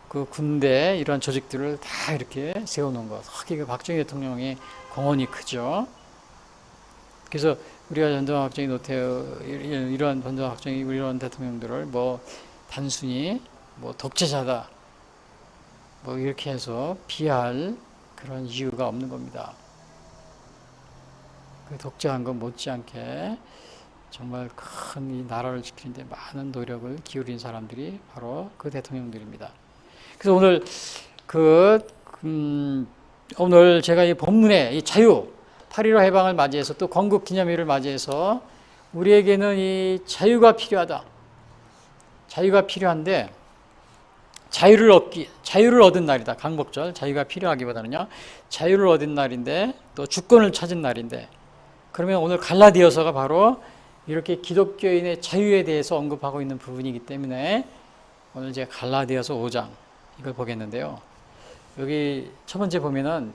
그 군대 이런 조직들을 다 이렇게 세워놓은 것. 특히 그 박정희 대통령의 공헌이 크죠. 그래서 우리가 전두환 노태우 이런 전두환 이런 대통령들을 뭐 단순히 뭐 독재자다 뭐 이렇게 해서 비하할 그런 이유가 없는 겁니다. 그 독재한 것 못지않게 정말 큰 이 나라를 지키는데 많은 노력을 기울인 사람들이 바로 그 대통령들입니다. 그래서 오늘 제가 이 본문에 이 자유 8.15 해방을 맞이해서 또 건국 기념일을 맞이해서 우리에게는 이 자유가 필요하다. 자유가 필요한데 자유를 얻은 날이다. 강복절 자유가 필요하기보다는요. 자유를 얻은 날인데 또 주권을 찾은 날인데 그러면 오늘 갈라디아서가 바로 이렇게 기독교인의 자유에 대해서 언급하고 있는 부분이기 때문에 오늘 제가 갈라디아서 5장 이걸 보겠는데요. 여기 첫 번째 보면은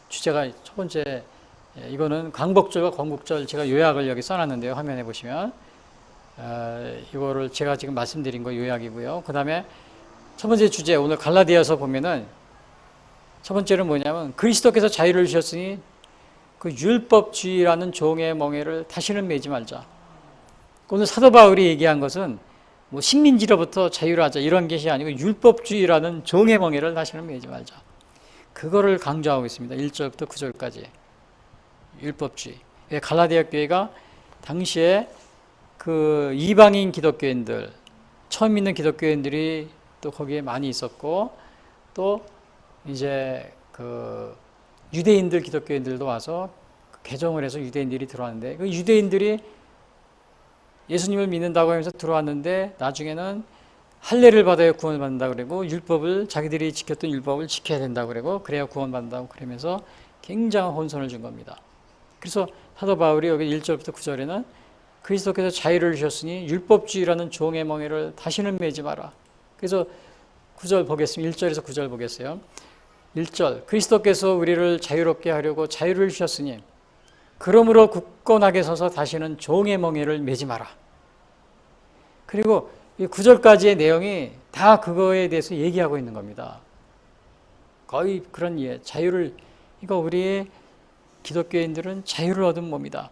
주제가 첫 번째 이거는 광복절과 건국절 제가 요약을 여기 써놨는데요. 화면에 보시면 이거를 제가 지금 말씀드린 거 요약이고요. 그 다음에 첫 번째 주제 오늘 갈라디아서 보면은 첫 번째는 뭐냐면 그리스도께서 자유를 주셨으니 그 율법주의라는 종의 멍에를 다시는 매지 말자. 오늘 사도 바울이 얘기한 것은 뭐 식민지로부터 자유를 하자 이런 것이 아니고 율법주의라는 종의 멍에를 다시는 매지 말자. 그거를 강조하고 있습니다. 1절부터 9절까지. 율법주의. 갈라디아 교회가 당시에 그 이방인 기독교인들, 처음 믿는 기독교인들이 또 거기에 많이 있었고, 또 이제 그 유대인들 기독교인들도 와서 개종을 해서 유대인들이 들어왔는데, 그 유대인들이 예수님을 믿는다고 하면서 들어왔는데 나중에는 할례를 받아야 구원을 받는다고 그러고 율법을 자기들이 지켰던 율법을 지켜야 된다고 그러고 그래야 구원받는다고 그러면서 굉장한 혼선을 준 겁니다. 그래서 사도 바울이 여기 1절부터 9절에는 그리스도께서 자유를 주셨으니 율법주의라는 종의 멍에를 다시는 매지 마라. 그래서 9절 보겠습니다. 1절에서 9절 보겠어요. 1절 그리스도께서 우리를 자유롭게 하려고 자유를 주셨으니 그러므로 굳건하게 서서 다시는 종의 멍에를 매지 마라. 그리고 이 9절까지의 내용이 다 그거에 대해서 얘기하고 있는 겁니다. 거의 그런 자유를, 이거 우리 기독교인들은 자유를 얻은 몸이다.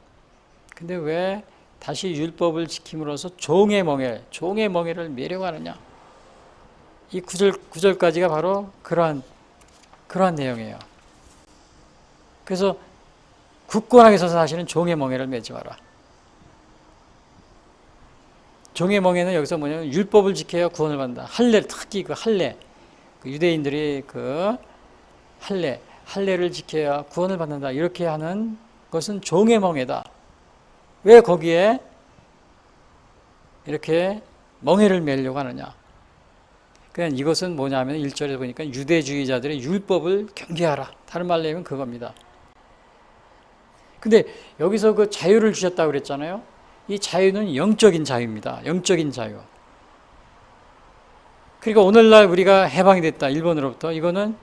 근데 왜 다시 율법을 지킴으로써 종의 멍에를 매려고 하느냐. 이 9절까지가 바로 그러한 내용이에요. 그래서 굳건하게 서서 다시는 종의 멍에를 매지 마라. 종의 멍에는 여기서 뭐냐면 율법을 지켜야 구원을 받는다. 할례, 특히 그 할례, 그 유대인들이 그 할례를 지켜야 구원을 받는다. 이렇게 하는 것은 종의 멍에다. 왜 거기에 이렇게 멍에를 매려고 하느냐. 그냥 이것은 뭐냐면 1절에 보니까 유대주의자들의 율법을 경계하라. 다른 말로 하면 그겁니다. 근데 여기서 그 자유를 주셨다고 그랬잖아요. 이 자유는 영적인 자유입니다. 영적인 자유. 그러니까 오늘날 우리가 해방이 됐다. 일본으로부터. 이거는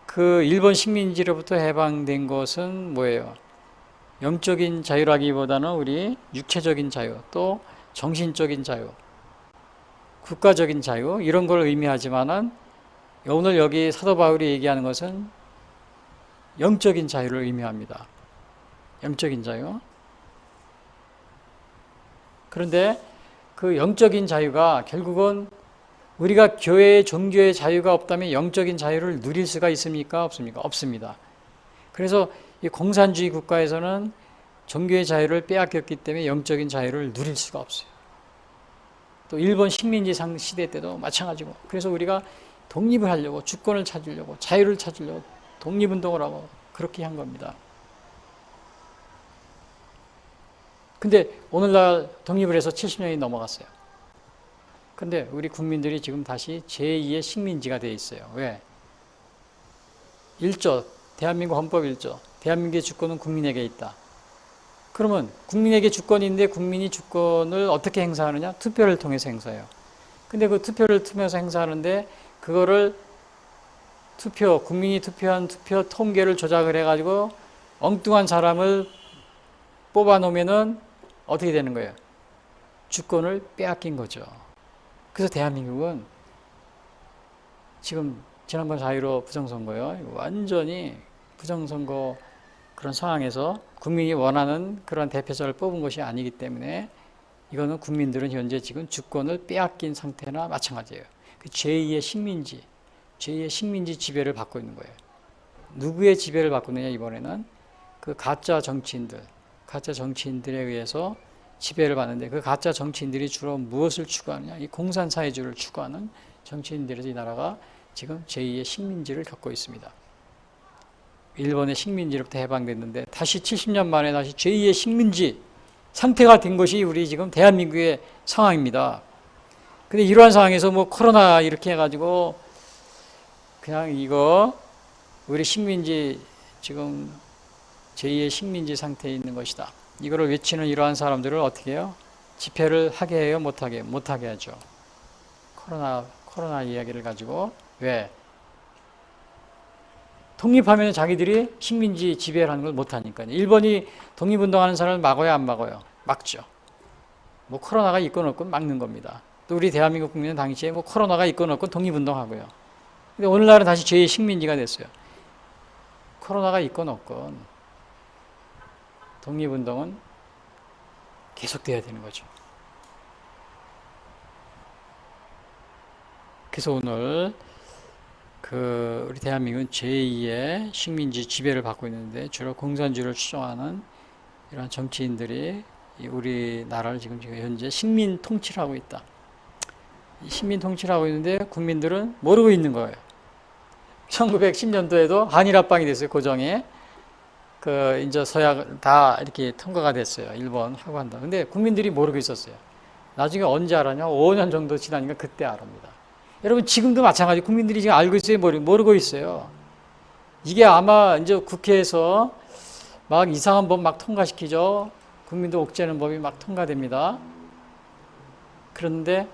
그 일본 식민지로부터 해방된 것은 뭐예요? 영적인 자유라기보다는 우리 육체적인 자유, 또 정신적인 자유, 국가적인 자유 이런 걸 의미하지만은 오늘 여기 사도 바울이 얘기하는 것은 영적인 자유를 의미합니다. 영적인 자유. 그런데 그 영적인 자유가 결국은 우리가 교회의 종교의 자유가 없다면 영적인 자유를 누릴 수가 있습니까? 없습니까? 없습니다. 그래서 이 공산주의 국가에서는 종교의 자유를 빼앗겼기 때문에 영적인 자유를 누릴 수가 없어요. 또 일본 식민지 시대 때도 마찬가지고. 그래서 우리가 독립을 하려고, 주권을 찾으려고, 자유를 찾으려고 독립운동을 하고 그렇게 한 겁니다. 근데 오늘날 독립을 해서 70년이 넘어갔어요. 근데 우리 국민들이 지금 다시 제2의 식민지가 되어 있어요. 왜? 1조, 대한민국 헌법 1조, 대한민국의 주권은 국민에게 있다. 그러면 국민에게 주권인데 국민이 주권을 어떻게 행사하느냐? 투표를 통해서 행사해요. 근데 그 투표를 통해서 행사하는데 그거를 국민이 투표한 투표 통계를 조작을 해가지고 엉뚱한 사람을 뽑아 놓으면은 어떻게 되는 거예요? 주권을 빼앗긴 거죠. 그래서 대한민국은 지금 지난번 4.15 부정선거요. 완전히 부정선거 그런 상황에서 국민이 원하는 그런 대표자를 뽑은 것이 아니기 때문에 이거는 국민들은 현재 지금 주권을 빼앗긴 상태나 마찬가지예요. 그 제2의 식민지 지배를 받고 있는 거예요. 누구의 지배를 받고 있느냐 이번에는 그 가짜 정치인들에 의해서 지배를 받는데 그 가짜 정치인들이 주로 무엇을 추구하느냐 이 공산사회주의를 추구하는 정치인들에서 이 나라가 지금 제2의 식민지를 겪고 있습니다. 일본의 식민지로부터 해방됐는데 다시 70년 만에 다시 제2의 식민지 상태가 된 것이 우리 지금 대한민국의 상황입니다. 근데 이러한 상황에서 뭐 코로나 이렇게 해가지고 그냥 이거 우리 식민지 지금 제2의 식민지 상태에 있는 것이다. 이거를 외치는 이러한 사람들을 어떻게 해요? 집회를 하게 해요? 못하게 하죠. 코로나 이야기를 가지고 왜? 독립하면 자기들이 식민지 지배를 하는 걸 못하니까요. 일본이 독립운동하는 사람을 막아요, 안 막아요? 막죠. 뭐 코로나가 있건 없건 막는 겁니다. 또 우리 대한민국 국민은 당시에 뭐 코로나가 있건 없건 독립운동하고요. 근데 오늘날은 다시 제2의 식민지가 됐어요. 코로나가 있건 없건 독립운동은 계속돼야 되는 거죠. 그래서 오늘 우리 대한민국은 제2의 식민지 지배를 받고 있는데 주로 공산주의를 추종하는 이런 정치인들이 우리나라를 지금 현재 식민 통치를 하고 있다. 식민 통치를 하고 있는데 국민들은 모르고 있는 거예요. 1910년도에도 한일 합방이 됐어요. 고정에 이제 서약 다 이렇게 통과가 됐어요. 일본 하고 한다. 근데 국민들이 모르고 있었어요. 나중에 언제 알았냐? 5년 정도 지나니까 그때 알합니다. 여러분 지금도 마찬가지 국민들이 지금 알고 있어요? 모르고 있어요? 이게 아마 이제 국회에서 막 이상한 법 막 통과시키죠. 국민들 옥죄는 법이 막 통과됩니다. 그런데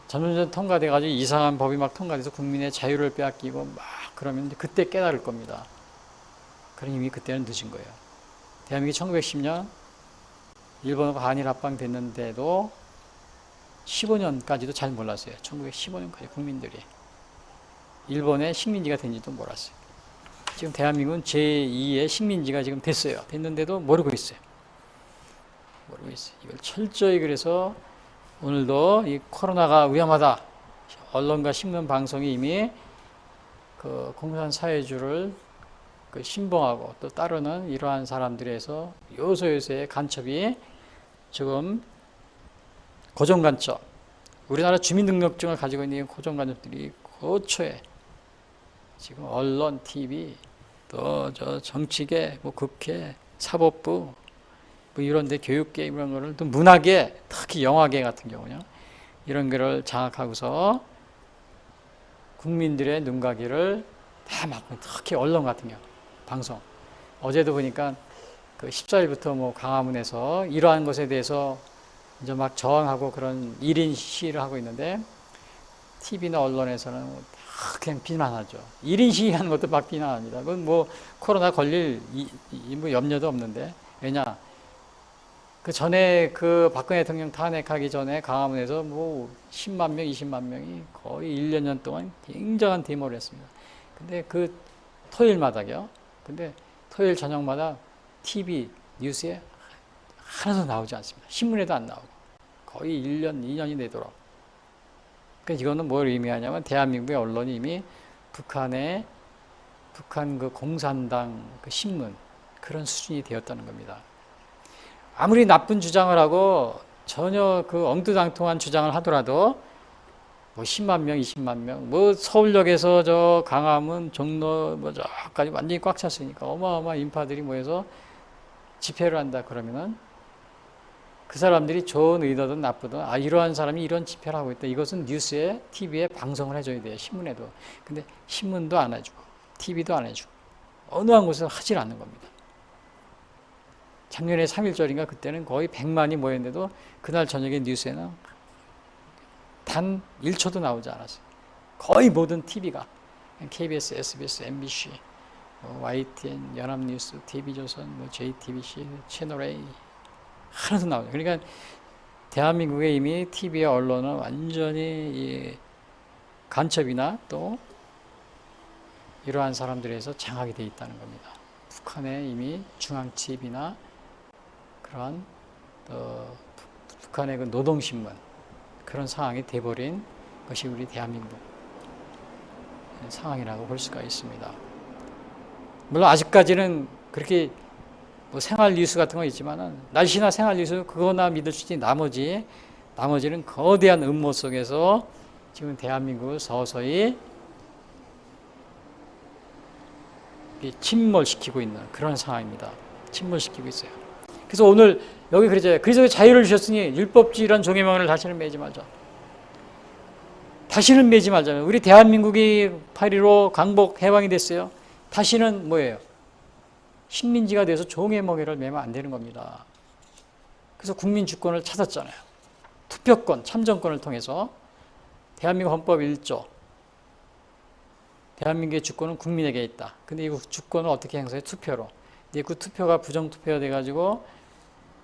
점점 통과돼가지고 이상한 법이 막 통과돼서 국민의 자유를 빼앗기고 막 그러면 이제 그때 깨달을 겁니다. 그럼 이미 그때는 늦은 거예요. 대한민국이 1910년 일본과 한일 합방 됐는데도 15년까지도 잘 몰랐어요. 1915년까지 국민들이 일본의 식민지가 된지도 몰랐어요. 지금 대한민국은 제2의 식민지가 지금 됐는데도 모르고 있어요. 이걸 철저히 그래서 오늘도 이 코로나가 위험하다. 언론과 신문 방송이 이미 그 공산사회주의를 신봉하고 또 따르는 이러한 사람들에서 요소요소의 간첩이 지금 고정간첩, 우리나라 주민등록증을 가지고 있는 고정간첩들이 고초에 지금 언론, TV, 또 정치계, 뭐 국회, 사법부, 뭐 이런데 교육계 이런 거를 또 문화계, 특히 영화계 같은 경우요, 이런 거를 장악하고서 국민들의 눈가기를 다 막고, 특히 언론 같은 경우, 방송. 어제도 보니까 그 14일부터 뭐 광화문에서 이러한 것에 대해서 이제 막 저항하고 그런 1인 시위를 하고 있는데 TV나 언론에서는 다 그냥 비난하죠. 1인 시위하는 것도 막 비난합니다. 그건 뭐 코로나 걸릴 뭐 염려도 없는데, 왜냐? 그 전에 그 박근혜 대통령 탄핵하기 전에 광화문에서 뭐 10만 명, 20만 명이 거의 1년 년 동안 굉장한 데모를 했습니다. 근데 그 토요일마다요. 근데 토요일 저녁마다 TV 뉴스에 하나도 나오지 않습니다. 신문에도 안 나오고 거의 1년, 2년이 되도록. 그러니까 이거는 뭘 의미하냐면 대한민국의 언론이 이미 북한 그 공산당 그 신문 그런 수준이 되었다는 겁니다. 아무리 나쁜 주장을 하고 전혀 그 엉뚱장통한 주장을 하더라도 뭐 10만 명, 20만 명, 뭐 서울역에서 저 강화문, 종로 뭐 저까지 완전히 꽉 찼으니까 어마어마한 인파들이 모여서 집회를 한다 그러면은 그 사람들이 좋은 의도든 나쁘든 이러한 사람이 이런 집회를 하고 있다. 이것은 뉴스에, TV에 방송을 해줘야 돼요. 신문에도. 근데 신문도 안 해주고 TV도 안 해주고 어느 한 곳에서 하질 않는 겁니다. 작년에 3.1절인가 그때는 거의 100만이 모였는데도 그날 저녁에 뉴스에는 단 1초도 나오지 않았어요. 거의 모든 TV가 KBS, SBS, MBC, YTN, 연합뉴스, TV조선, JTBC, 채널A 하나도 나오죠. 그러니까 대한민국의 이미 TV와 언론은 완전히 이 간첩이나 또 이러한 사람들에서 장악이 되어 있다는 겁니다. 북한의 이미 중앙TV나 그러한 북한의 그 노동신문 그런 상황이 돼버린 것이 우리 대한민국 상황이라고 볼 수가 있습니다. 물론 아직까지는 그렇게 뭐 생활 뉴스 같은 거 있지만은 날씨나 생활 뉴스 그거나 믿을 수 있지 나머지는 거대한 음모 속에서 지금 대한민국을 서서히 침몰시키고 있는 그런 상황입니다. 침몰시키고 있어요. 그래서 오늘 여기 그러잖아요. 그래서 자유를 주셨으니 율법주의란 종의 명을 다시는 매지 말자. 다시는 매지 말자면 우리 대한민국이 8.15 강복 해방이 됐어요. 다시는 뭐예요? 식민지가 돼서 종의 멍에를 매면 안 되는 겁니다. 그래서 국민 주권을 찾았잖아요. 투표권, 참정권을 통해서 대한민국 헌법 1조 대한민국의 주권은 국민에게 있다. 근데 이 주권을 어떻게 행사해? 투표로. 근데 그 투표가 부정투표가 돼가지고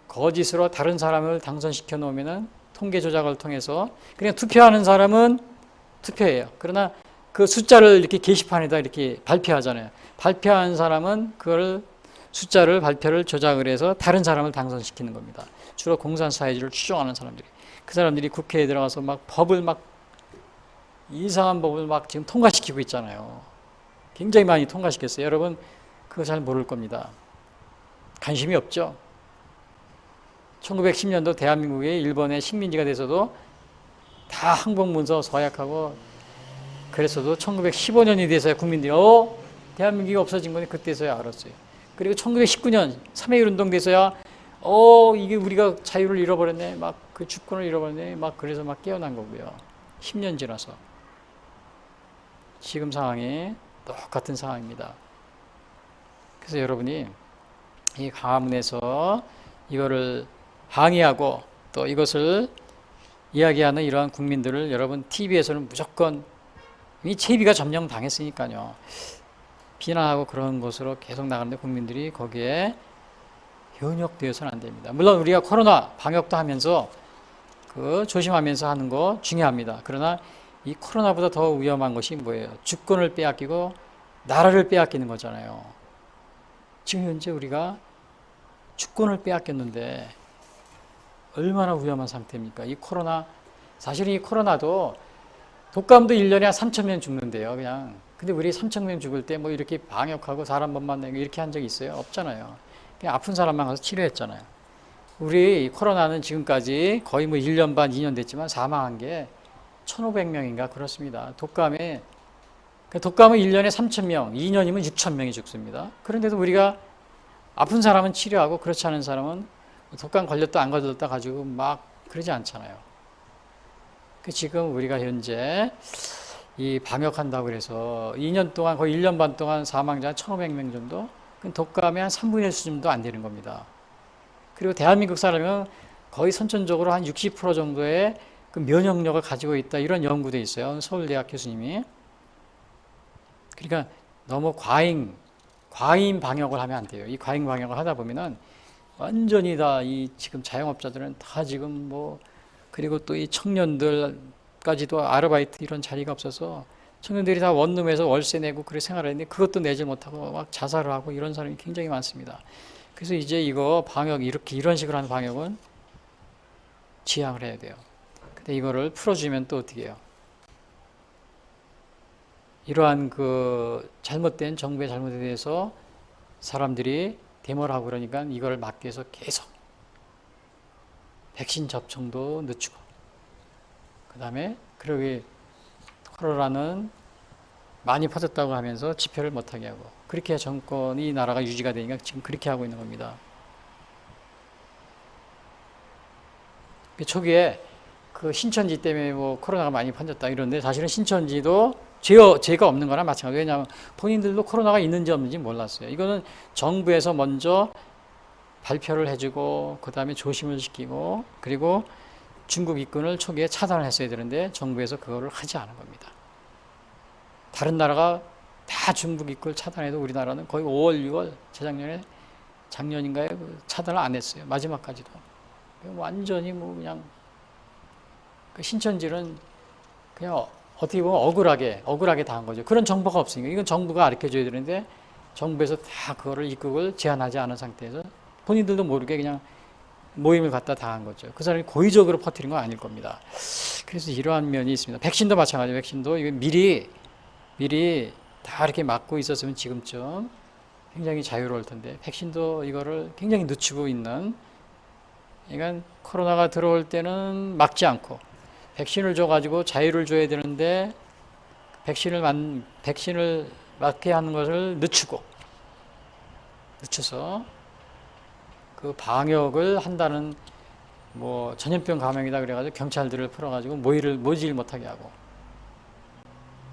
거짓으로 다른 사람을 당선시켜 놓으면은 통계 조작을 통해서 그냥 투표하는 사람은 투표해요. 그러나 그 숫자를 이렇게 게시판에다 이렇게 발표하잖아요. 발표한 사람은 그걸 숫자를 발표를 조작을 해서 다른 사람을 당선시키는 겁니다. 주로 공산사회주의를 추종하는 사람들이. 그 사람들이 국회에 들어가서 막 법을 막 이상한 법을 막 지금 통과시키고 있잖아요. 굉장히 많이 통과시켰어요. 여러분 그거 잘 모를 겁니다. 관심이 없죠. 1910년도 대한민국이 일본의 식민지가 돼서도 다 항복문서 서약하고 그랬어도 1915년이 돼서야 국민들이 대한민국이 없어진 거니 그때서야 알았어요. 그리고 1919년 3.1 운동 돼서야 이게 우리가 자유를 잃어버렸네, 막 그 주권을 잃어버렸네, 막 그래서 막 깨어난 거고요. 10년 지나서 지금 상황이 똑같은 상황입니다. 그래서 여러분이 이 광화문에서 이거를 항의하고 또 이것을 이야기하는 이러한 국민들을 여러분 TV에서는 무조건 이미 채비가 점령당했으니까요. 비난하고 그런 것으로 계속 나가는데 국민들이 거기에 현역되어서는 안 됩니다. 물론 우리가 코로나 방역도 하면서 조심하면서 하는 거 중요합니다. 그러나 이 코로나보다 더 위험한 것이 뭐예요? 주권을 빼앗기고 나라를 빼앗기는 거잖아요. 지금 현재 우리가 주권을 빼앗겼는데 얼마나 위험한 상태입니까? 이 코로나, 사실 이 코로나도 독감도 1년에 한 3,000명 죽는데요, 그냥. 근데 우리 3,000명 죽을 때 뭐 이렇게 방역하고 사람 못 만나고 이렇게 한 적이 있어요? 없잖아요. 그냥 아픈 사람만 가서 치료했잖아요. 우리 코로나는 지금까지 거의 뭐 1년 반, 2년 됐지만 사망한 게 1,500명인가 그렇습니다. 독감은 1년에 3,000명, 2년이면 6,000명이 죽습니다. 그런데도 우리가 아픈 사람은 치료하고 그렇지 않은 사람은 독감 걸렸다 안 걸렸다 가지고 막 그러지 않잖아요. 지금 우리가 현재 이 방역한다고 그래서 2년 동안 거의 1년 반 동안 사망자 1,500명 정도, 독감의 한 3분의 1 수준도 안 되는 겁니다. 그리고 대한민국 사람은 거의 선천적으로 한 60% 정도의 그 면역력을 가지고 있다, 이런 연구도 있어요. 서울대학 교수님이. 그러니까 너무 과잉 방역을 하면 안 돼요. 이 과잉 방역을 하다 보면은 완전히 다 이 지금 자영업자들은 다 지금 그리고 또 이 청년들까지도 아르바이트 이런 자리가 없어서 청년들이 다 원룸에서 월세 내고 그렇게 생활을 했는데 그것도 내지 못하고 막 자살을 하고 이런 사람이 굉장히 많습니다. 그래서 이제 이거 방역 이런 식으로 하는 방역은 지양을 해야 돼요. 근데 이거를 풀어주면 또 어떻게 해요? 이러한 그 잘못된 정부의 잘못에 대해서 사람들이 데모를 하고 그러니까 이걸 막기 위해서 계속 백신 접종도 늦추고, 그 다음에 그러게 코로나는 많이 퍼졌다고 하면서 집회를 못하게 하고, 그렇게 해야 정권이 나라가 유지가 되니까 지금 그렇게 하고 있는 겁니다. 초기에 그 신천지 때문에 코로나가 많이 퍼졌다 이러는데 사실은 신천지도 죄가 없는 거나 마찬가지예요. 왜냐하면 본인들도 코로나가 있는지 없는지 몰랐어요. 이거는 정부에서 먼저 발표를 해주고 그 다음에 조심을 시키고 그리고 중국 입군을 초기에 차단을 했어야 되는데 정부에서 그거를 하지 않은 겁니다. 다른 나라가 다 중국 입군을 차단해도 우리나라는 거의 5월, 6월 작년인가요? 차단을 안 했어요. 마지막까지도. 완전히 뭐 그냥 그 신천지는 그냥 어떻게 보면 억울하게 당한 거죠. 그런 정보가 없으니까. 이건 정부가 가르쳐 줘야 되는데 정부에서 다 그거를 입국을 제한하지 않은 상태에서 본인들도 모르게 그냥 모임을 갖다 당한 거죠. 그 사람이 고의적으로 퍼뜨린 건 아닐 겁니다. 그래서 이러한 면이 있습니다. 백신도 마찬가지예요. 백신도 이거 미리 다 이렇게 맞고 있었으면 지금쯤 굉장히 자유로울 텐데 백신도 이거를 굉장히 늦추고 있는, 그러니까 코로나가 들어올 때는 막지 않고 백신을 줘가지고 자유를 줘야 되는데 백신을 맞게 하는 것을 늦춰서 그 방역을 한다는, 뭐 전염병 감염이다 그래가지고 경찰들을 풀어가지고 모이질 못하게 하고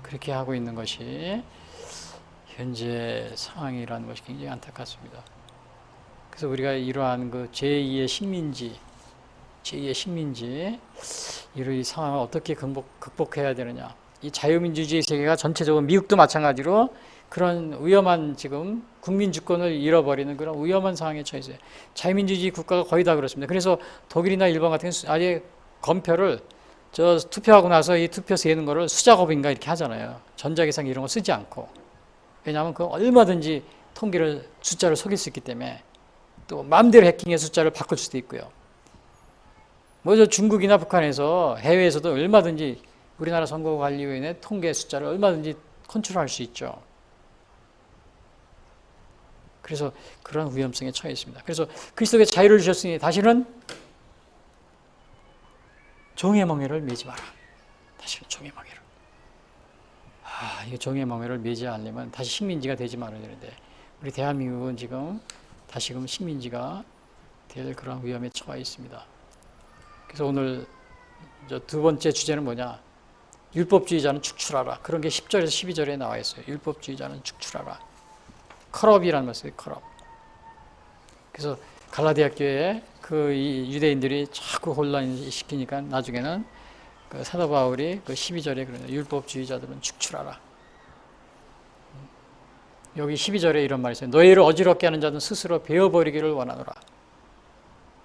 그렇게 하고 있는 것이 현재 상황이라는 것이 굉장히 안타깝습니다. 그래서 우리가 이러한 그 제2의 식민지 이런 상황을 어떻게 극복해야 되느냐. 이 자유민주주의 세계가 전체적으로 미국도 마찬가지로 그런 위험한, 지금 국민 주권을 잃어버리는 그런 위험한 상황에 처해 있어요. 자유민주주의 국가가 거의 다 그렇습니다. 그래서 독일이나 일본 같은 경우는 아예 검표를 투표하고 나서 이 투표 세는 거를 수작업인가 이렇게 하잖아요. 전자계산 이런 거 쓰지 않고. 왜냐하면 그 얼마든지 숫자를 속일 수 있기 때문에, 또 마음대로 해킹해서 숫자를 바꿀 수도 있고요. 뭐 중국이나 북한에서 해외에서도 얼마든지 우리나라 선거관리위원회 통계 숫자를 얼마든지 컨트롤할 수 있죠. 그래서 그런 위험성에 처해 있습니다. 그래서 그리스도께 자유를 주셨으니 다시는 종의 멍에를 매지 마라. 다시는 종의 멍에를. 이 종의 멍에를 매지 않으려면 다시 식민지가 되지 말아야 되는데, 우리 대한민국은 지금 다시금 식민지가 될 그런 위험에 처해 있습니다. 그래서 오늘 두 번째 주제는 뭐냐? 율법주의자는 축출하라. 그런 게 10절에서 12절에 나와 있어요. 율법주의자는 축출하라. 컬업이라는 말이에요. 컬업. 그래서 갈라디아 교회에 그 유대인들이 자꾸 혼란시키니까 나중에는 그 사도 바울이 그 12절에 그러냐. 율법주의자들은 축출하라. 여기 12절에 이런 말이 있어요. 너희를 어지럽게 하는 자는 스스로 베어버리기를 원하노라.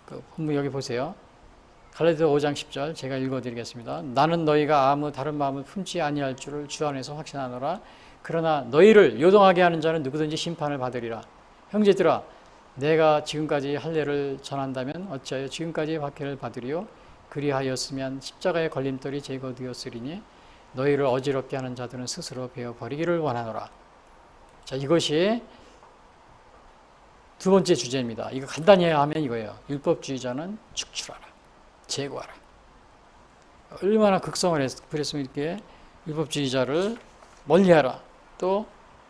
그 본문 여기 보세요. 갈라디아 5장 10절 제가 읽어드리겠습니다. 나는 너희가 아무 다른 마음을 품지 아니할 줄을 주 안에서 확신하노라. 그러나 너희를 요동하게 하는 자는 누구든지 심판을 받으리라. 형제들아, 내가 지금까지 할례를 전한다면 어찌하여 지금까지 박해를 받으리요? 그리하였으면 십자가의 걸림돌이 제거되었으리니 너희를 어지럽게 하는 자들은 스스로 베어버리기를 원하노라. 자, 이것이 두 번째 주제입니다. 이거 간단히 하면 이거예요. 율법주의자는 축출하라. 제거하라. 얼마나 극성을 그랬으면 이렇게 율법주의자를 멀리하라. 또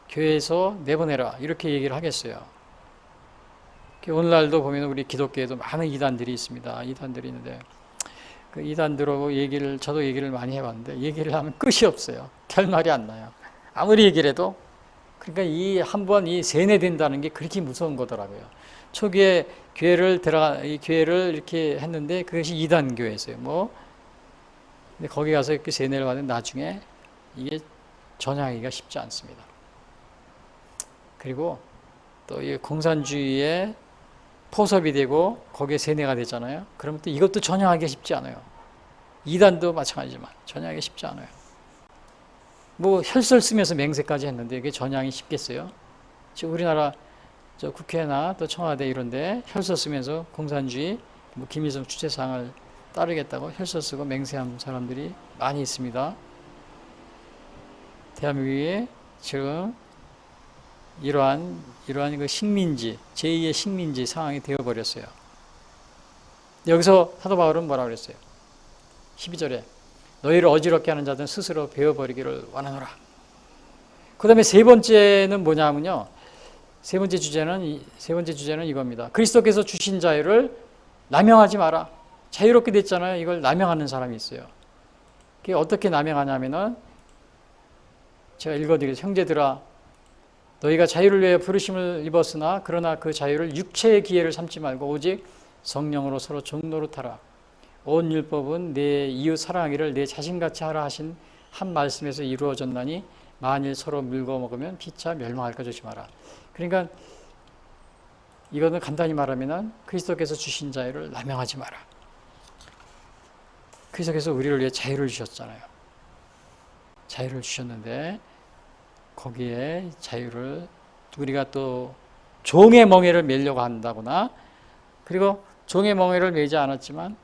교회에서 내보내라. 이렇게 얘기를 하겠어요. 오늘날도 보면 우리 기독교에도 많은 이단들이 있습니다. 이단들이 있는데 그 이단들하고 저도 얘기를 많이 해봤는데 얘기를 하면 끝이 없어요. 결말이 안 나요. 아무리 얘기를 해도. 그러니까 한번 세뇌된다는 게 그렇게 무서운 거더라고요. 초기에 이 교회를 이렇게 했는데 그것이 이단 교회였어요. 근데 거기 가서 이렇게 세뇌를 받은 나중에 이게 전향하기가 쉽지 않습니다. 그리고 또 이 공산주의에 포섭이 되고 거기에 세뇌가 되잖아요. 그러면 또 이것도 전향하기가 쉽지 않아요. 이단도 마찬가지지만 전향하기 쉽지 않아요. 혈설 쓰면서 맹세까지 했는데 이게 전향이 쉽겠어요? 지금 우리나라 국회나 또 청와대 이런데 혈설 쓰면서 공산주의, 김일성 주체사항을 따르겠다고 혈설 쓰고 맹세한 사람들이 많이 있습니다. 대한민국이 지금 이러한 그 식민지, 제2의 식민지 상황이 되어버렸어요. 여기서 사도 바울은 뭐라고 그랬어요? 12절에 너희를 어지럽게 하는 자들은 스스로 베어버리기를 원하노라. 그 다음에 세 번째는 뭐냐면요. 세 번째 주제는 이겁니다. 그리스도께서 주신 자유를 남용하지 마라. 자유롭게 됐잖아요. 이걸 남용하는 사람이 있어요. 그게 어떻게 남용하냐면은 제가 읽어드리겠습니다. 형제들아, 너희가 자유를 위해 부르심을 입었으나 그러나 그 자유를 육체의 기회를 삼지 말고 오직 성령으로 서로 종노릇하라. 온 율법은 내 이웃 사랑하기를 내 자신같이 하라 하신 한 말씀에서 이루어졌나니 만일 서로 물고 먹으면 피차 멸망할까 조심하라. 그러니까 이거는 간단히 말하면 그리스도께서 주신 자유를 남용하지 마라. 그리스도께서 우리를 위해 자유를 주셨잖아요. 자유를 주셨는데 거기에 자유를 우리가 또 종의 멍에를 매려고 한다거나, 그리고 종의 멍에를 매지 않았지만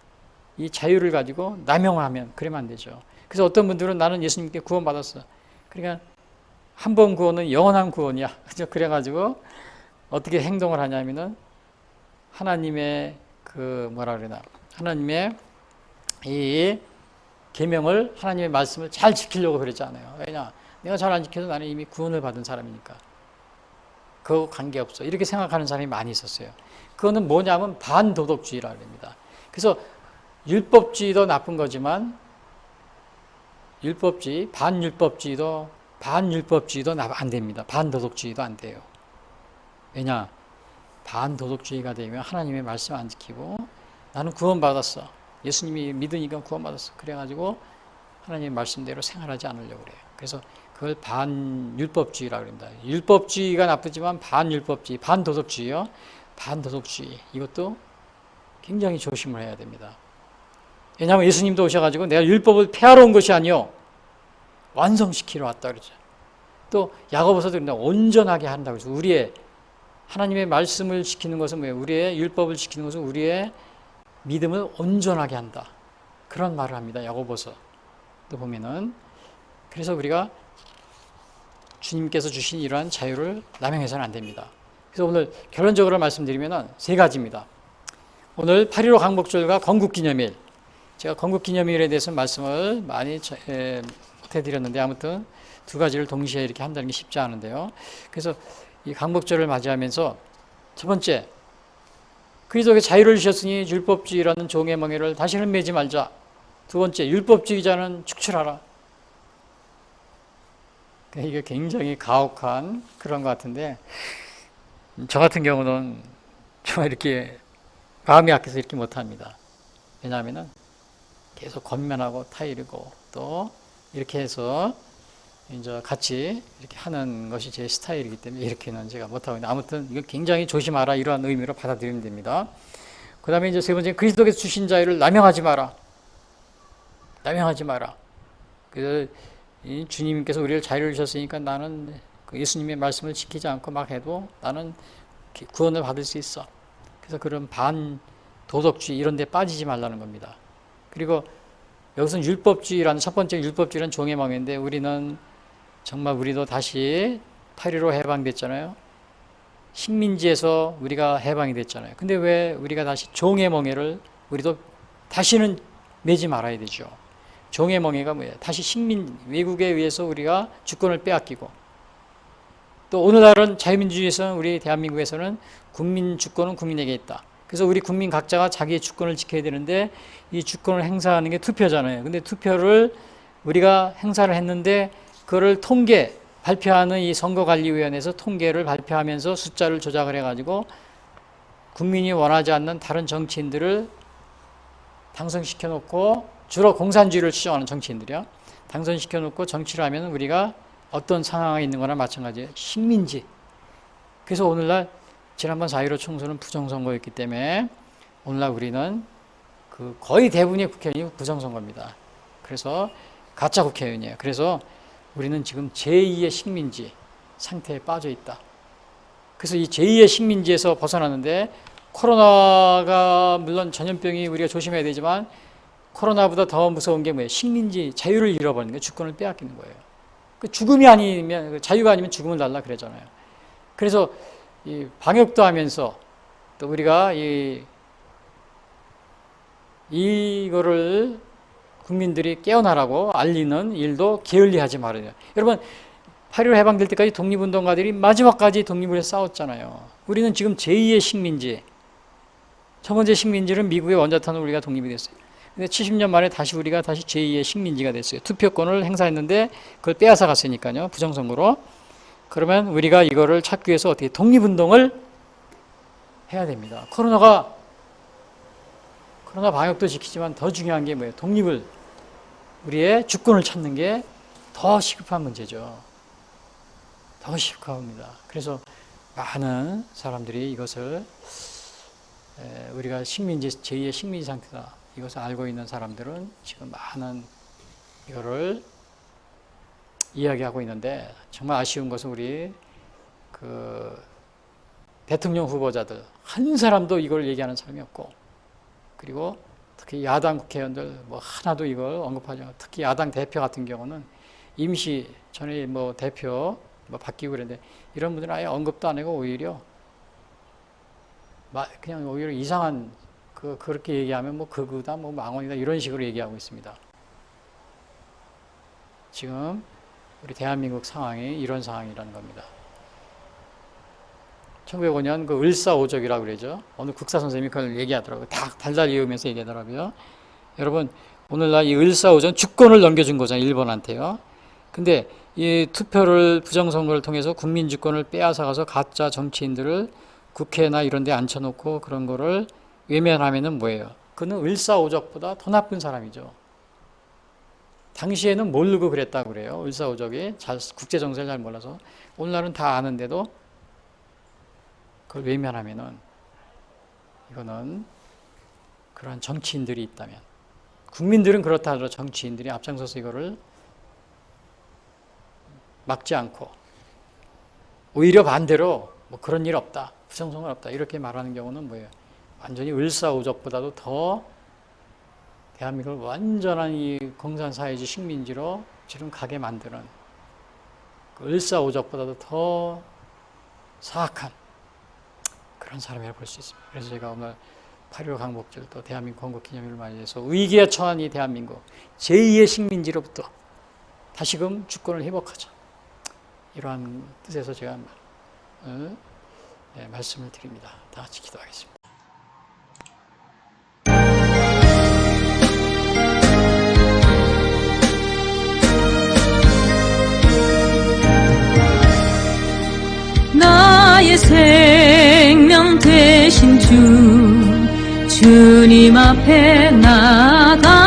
이 자유를 가지고 남용하면 그러면 안 되죠. 그래서 어떤 분들은 나는 예수님께 구원받았어. 그러니까 한 번 구원은 영원한 구원이야. 그래가지고 어떻게 행동을 하냐면은 하나님의 하나님의 이 계명을, 하나님의 말씀을 잘 지키려고 그러잖아요. 왜냐? 내가 잘 안 지켜도 나는 이미 구원을 받은 사람이니까 그거 관계없어, 이렇게 생각하는 사람이 많이 있었어요. 그거는 뭐냐면 반도덕주의라고 합니다. 그래서 율법주의도 나쁜 거지만 반율법주의도 안 됩니다. 반도덕주의도 안 돼요. 왜냐? 반도덕주의가 되면 하나님의 말씀 안 지키고 나는 구원받았어, 예수님이 믿으니까 구원받았어, 그래가지고 하나님의 말씀대로 생활하지 않으려고 그래요. 그래서 그걸 반율법주의라고 합니다. 율법주의가 나쁘지만 반율법주의, 반도덕주의요. 반도덕주의, 이것도 굉장히 조심을 해야 됩니다. 왜냐하면 예수님도 오셔가지고 내가 율법을 폐하러 온 것이 아니요 완성시키러 왔다 그러죠. 또 야고보서도 온전하게 한다고 그러죠. 우리의 하나님의 말씀을 지키는 것은 뭐예요? 우리의 율법을 지키는 것은 우리의 믿음을 온전하게 한다, 그런 말을 합니다. 야고보서도 보면은. 그래서 우리가 주님께서 주신 이러한 자유를 남용해서는 안 됩니다. 그래서 오늘 결론적으로 말씀드리면 세 가지입니다. 오늘 8.15 강복절과 건국기념일, 제가 건국기념일에 대해서 말씀을 많이 해드렸는데 아무튼 두 가지를 동시에 이렇게 한다는 게 쉽지 않은데요. 그래서 이 강복절을 맞이하면서 첫 번째, 그리스도의 자유를 주셨으니 율법주의라는 종의 멍에를 다시는 매지 말자. 두 번째, 율법주의자는 축출하라. 이게 굉장히 가혹한 그런 것 같은데, 저 같은 경우는 정말 이렇게 마음이 약해서 이렇게 못합니다. 왜냐하면 계속 권면하고 타이르고 또 이렇게 해서 이제 같이 이렇게 하는 것이 제 스타일이기 때문에 이렇게는 제가 못하고 있는데, 아무튼 이거 굉장히 조심하라, 이러한 의미로 받아들이면 됩니다. 그 다음에 이제 세 번째, 그리스도께서 주신 자유를 남용하지 마라. 남용하지 마라. 그래서 이 주님께서 우리를 자유를 주셨으니까 나는 그 예수님의 말씀을 지키지 않고 막 해도 나는 구원을 받을 수 있어. 그래서 그런 반도덕주의 이런 데 빠지지 말라는 겁니다. 그리고 여기서는 율법주의라는, 첫 번째 율법주의라는 종의 멍에인데, 우리는 정말 우리도 다시 8.15 해방됐잖아요. 식민지에서 우리가 해방이 됐잖아요. 근데 왜 우리가 다시 종의 멍에를 우리도 다시는 매지 말아야 되죠. 종의 멍에가 뭐예요? 다시 외국에 의해서 우리가 주권을 빼앗기고, 또 오늘날은 자유민주주의에서는, 우리 대한민국에서는 국민 주권은 국민에게 있다. 그래서 우리 국민 각자가 자기의 주권을 지켜야 되는데, 이 주권을 행사하는 게 투표잖아요. 근데 투표를 우리가 행사를 했는데 그거를 발표하는 이 선거관리위원회에서 통계를 발표하면서 숫자를 조작을 해가지고 국민이 원하지 않는 다른 정치인들을 당선시켜 놓고, 주로 공산주의를 추종하는 정치인들이요, 당선시켜 놓고 정치를 하면 우리가 어떤 상황에 있는 거나 마찬가지예요. 식민지. 그래서 오늘날 지난번 4.15 총선은 부정선거였기 때문에 오늘날 우리는 거의 대부분의 국회의원이 부정선거입니다. 그래서 가짜 국회의원이에요. 그래서 우리는 지금 제2의 식민지 상태에 빠져 있다. 그래서 이 제2의 식민지에서 벗어나는데, 코로나가 물론 전염병이 우리가 조심해야 되지만 코로나보다 더 무서운 게 뭐예요? 식민지, 자유를 잃어버리는 거예요. 주권을 빼앗기는 거예요. 죽음이 아니면, 자유가 아니면 죽음을 달라 그러잖아요. 그래서 이 방역도 하면서 또 우리가 이거를 국민들이 깨어나라고 알리는 일도 게을리하지 말아야 돼요. 여러분, 8.15 해방될 때까지 독립운동가들이 마지막까지 독립을 해서 싸웠잖아요. 우리는 지금 제2의 식민지, 첫 번째 식민지는 미국의 원자탄으로 우리가 독립이 됐어요. 근데 70년 만에 우리가 다시 제2의 식민지가 됐어요. 투표권을 행사했는데 그걸 빼앗아 갔으니까요, 부정선거로. 그러면 우리가 이거를 찾기 위해서 어떻게 독립운동을 해야 됩니다. 코로나 방역도 지키지만 더 중요한 게 뭐예요? 우리의 주권을 찾는 게 더 시급한 문제죠. 더 시급합니다. 그래서 많은 사람들이 이것을 우리가 식민지 제2의 식민지 상태다 이것을 알고 있는 사람들은 지금 많은 이거를 이야기하고 있는데 정말 아쉬운 것은 우리 그 대통령 후보자들 한 사람도 이걸 얘기하는 사람이 없고 그리고 특히 야당 국회의원들 뭐 하나도 이걸 언급하지 않고 특히 야당 대표 같은 경우는 임시 전에 뭐 대표 뭐 바뀌고 그랬는데 이런 분들은 아예 언급도 안 하고 오히려 그냥 오히려 이상한 그렇게 얘기하면 뭐 극우다 뭐 망언이다 이런 식으로 얘기하고 있습니다. 지금 우리 대한민국 상황이 이런 상황이라는 겁니다. 1905년 그 을사오적이라고 그러죠. 어느 국사 선생님이 그걸 얘기하더라고요. 다 달달 이으면서 얘기하더라고요. 여러분 오늘날 이 을사오전 주권을 넘겨준 거잖아요. 일본한테요. 근데 이 투표를 부정선거를 통해서 국민 주권을 빼앗아가서 가짜 정치인들을 국회나 이런 데 앉혀놓고 그런 거를 외면하면은 뭐예요? 그는 을사오적보다 더 나쁜 사람이죠. 당시에는 모르고 그랬다고 그래요. 을사오적이 국제 정세를 잘 몰라서 오늘날은 다 아는데도 그걸 외면하면은 이거는 그러한 정치인들이 있다면 국민들은 그렇다 하더라도 정치인들이 앞장서서 이거를 막지 않고 오히려 반대로 뭐 그런 일 없다, 부정선거 없다 이렇게 말하는 경우는 뭐예요? 완전히 을사오적보다도 더 대한민국을 완전한 이 공산사회주의 식민지로 지금 가게 만드는 그 을사오적보다도 더 사악한 그런 사람이라고 볼 수 있습니다. 그래서 제가 오늘 8.15 광복절 또 대한민국 건국기념일을 맞이해서 위기에 처한 이 대한민국 제2의 식민지로부터 다시금 주권을 회복하자 이러한 뜻에서 제가 말씀을 드립니다. 다 같이 기도하겠습니다. 나의 생명 되신 주님 앞에 나아갑니다.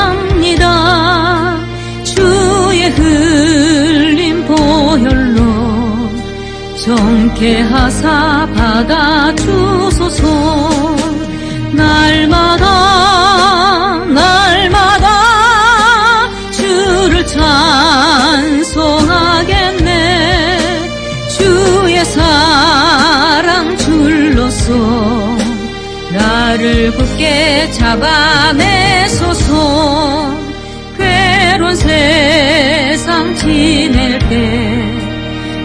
주의 흘린 보혈로 정케하사 받아주소서. 날마다 주를 찬송하겠네. 주의 사랑 줄로서 나를 굳게 잡아내소서. 괴로운 세상 지낼 때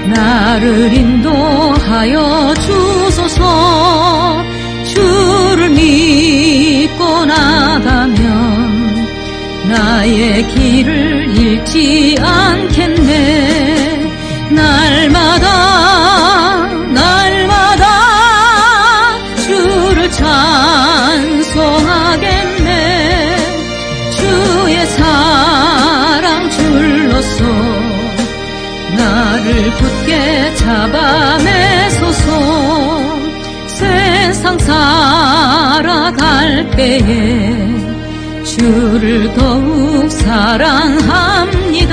나를 인도하여 주소서. 주를 믿고 나가면 나의 길을 잃지 않겠네. 날마다 주를 찬송하겠네. 주의 사랑 줄로서 나를 굳게 잡아내소서. 세상 살아갈 때에 주를 더욱 사랑합니다.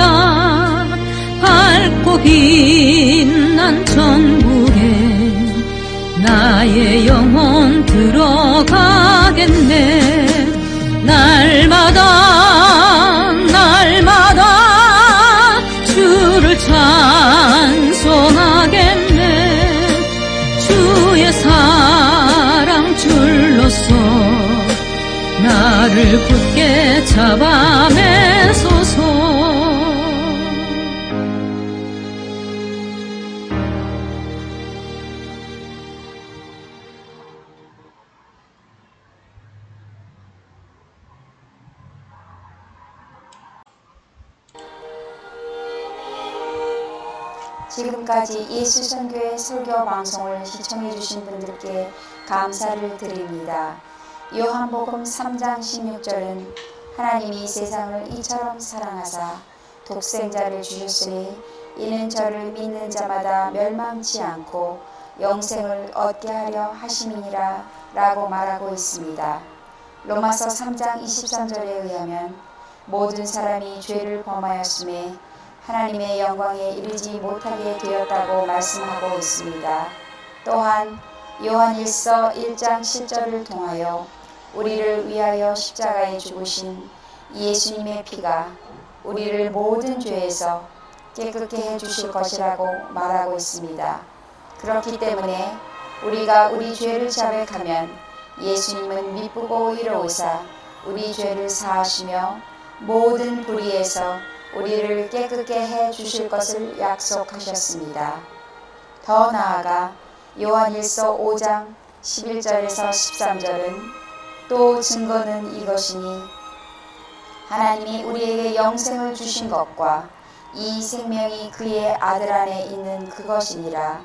밝고 빛난 천국에 나의 영혼 들어가겠네. 날마다 주를 찬송하겠네. 주의 사랑 줄로서 나를 굳게 잡아내소서. 지금까지 예수선교회 설교 방송을 시청해 주신 분들께 감사를 드립니다. 요한복음 3장 16절은 하나님이 세상을 이처럼 사랑하사 독생자를 주셨으니 이는 저를 믿는 자마다 멸망치 않고 영생을 얻게 하려 하심이니라 라고 말하고 있습니다. 로마서 3장 23절에 의하면 모든 사람이 죄를 범하였음에 하나님의 영광에 이르지 못하게 되었다고 말씀하고 있습니다. 또한 요한일서 1장 7절을 통하여 우리를 위하여 십자가에 죽으신 예수님의 피가 우리를 모든 죄에서 깨끗게 해주실 것이라고 말하고 있습니다. 그렇기 때문에 우리가 우리 죄를 자백하면 예수님은 미쁘고 의로우사 우리 죄를 사하시며 모든 불의에서 우리를 깨끗게 해주실 것을 약속하셨습니다. 더 나아가 요한일서 5장 11절에서 13절은 또 증거는 이것이니 하나님이 우리에게 영생을 주신 것과 이 생명이 그의 아들 안에 있는 그것이니라.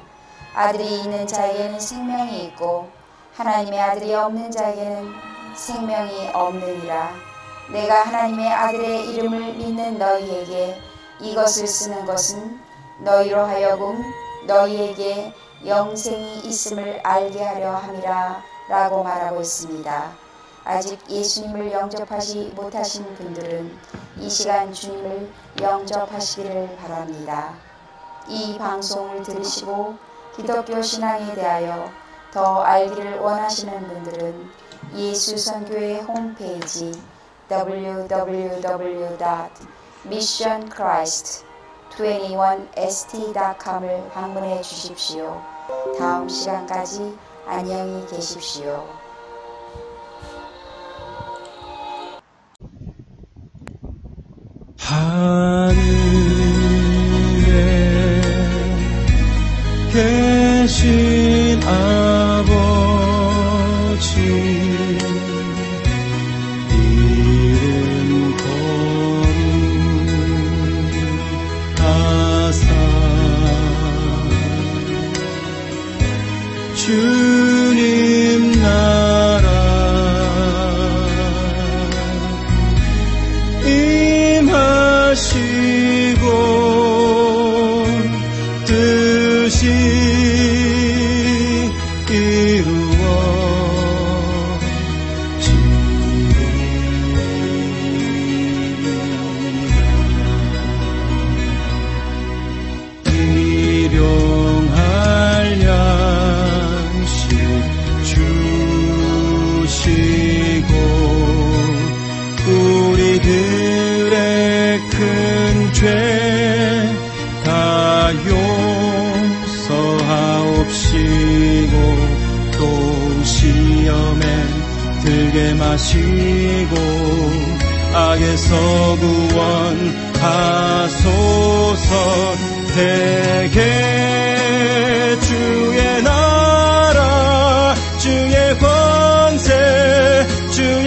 아들이 있는 자에게는 생명이 있고 하나님의 아들이 없는 자에게는 생명이 없느니라. 내가 하나님의 아들의 이름을 믿는 너희에게 이것을 쓰는 것은 너희로 하여금 너희에게 영생이 있음을 알게 하려 함이라 라고 말하고 있습니다. 아직 예수님을 영접하지 못하신 분들은 이 시간 주님을 영접하시기를 바랍니다. 이 방송을 들으시고 기독교 신앙에 대하여 더 알기를 원하시는 분들은 예수선교회 홈페이지 www.missionchrist21st.com을 방문해 주십시오. 다음 시간까지 안녕히 계십시오. 하늘에 계신 아버지 이름 거룩하사 주님 나라 임하시고 뜻이 이루어지리라. 일용할 양식 주시고 우리들의 큰 죄 다 용서하옵시고 또 시험에 들게 마시고 악에서 구원하소서. 대개 주의 나라 주의 권세 주의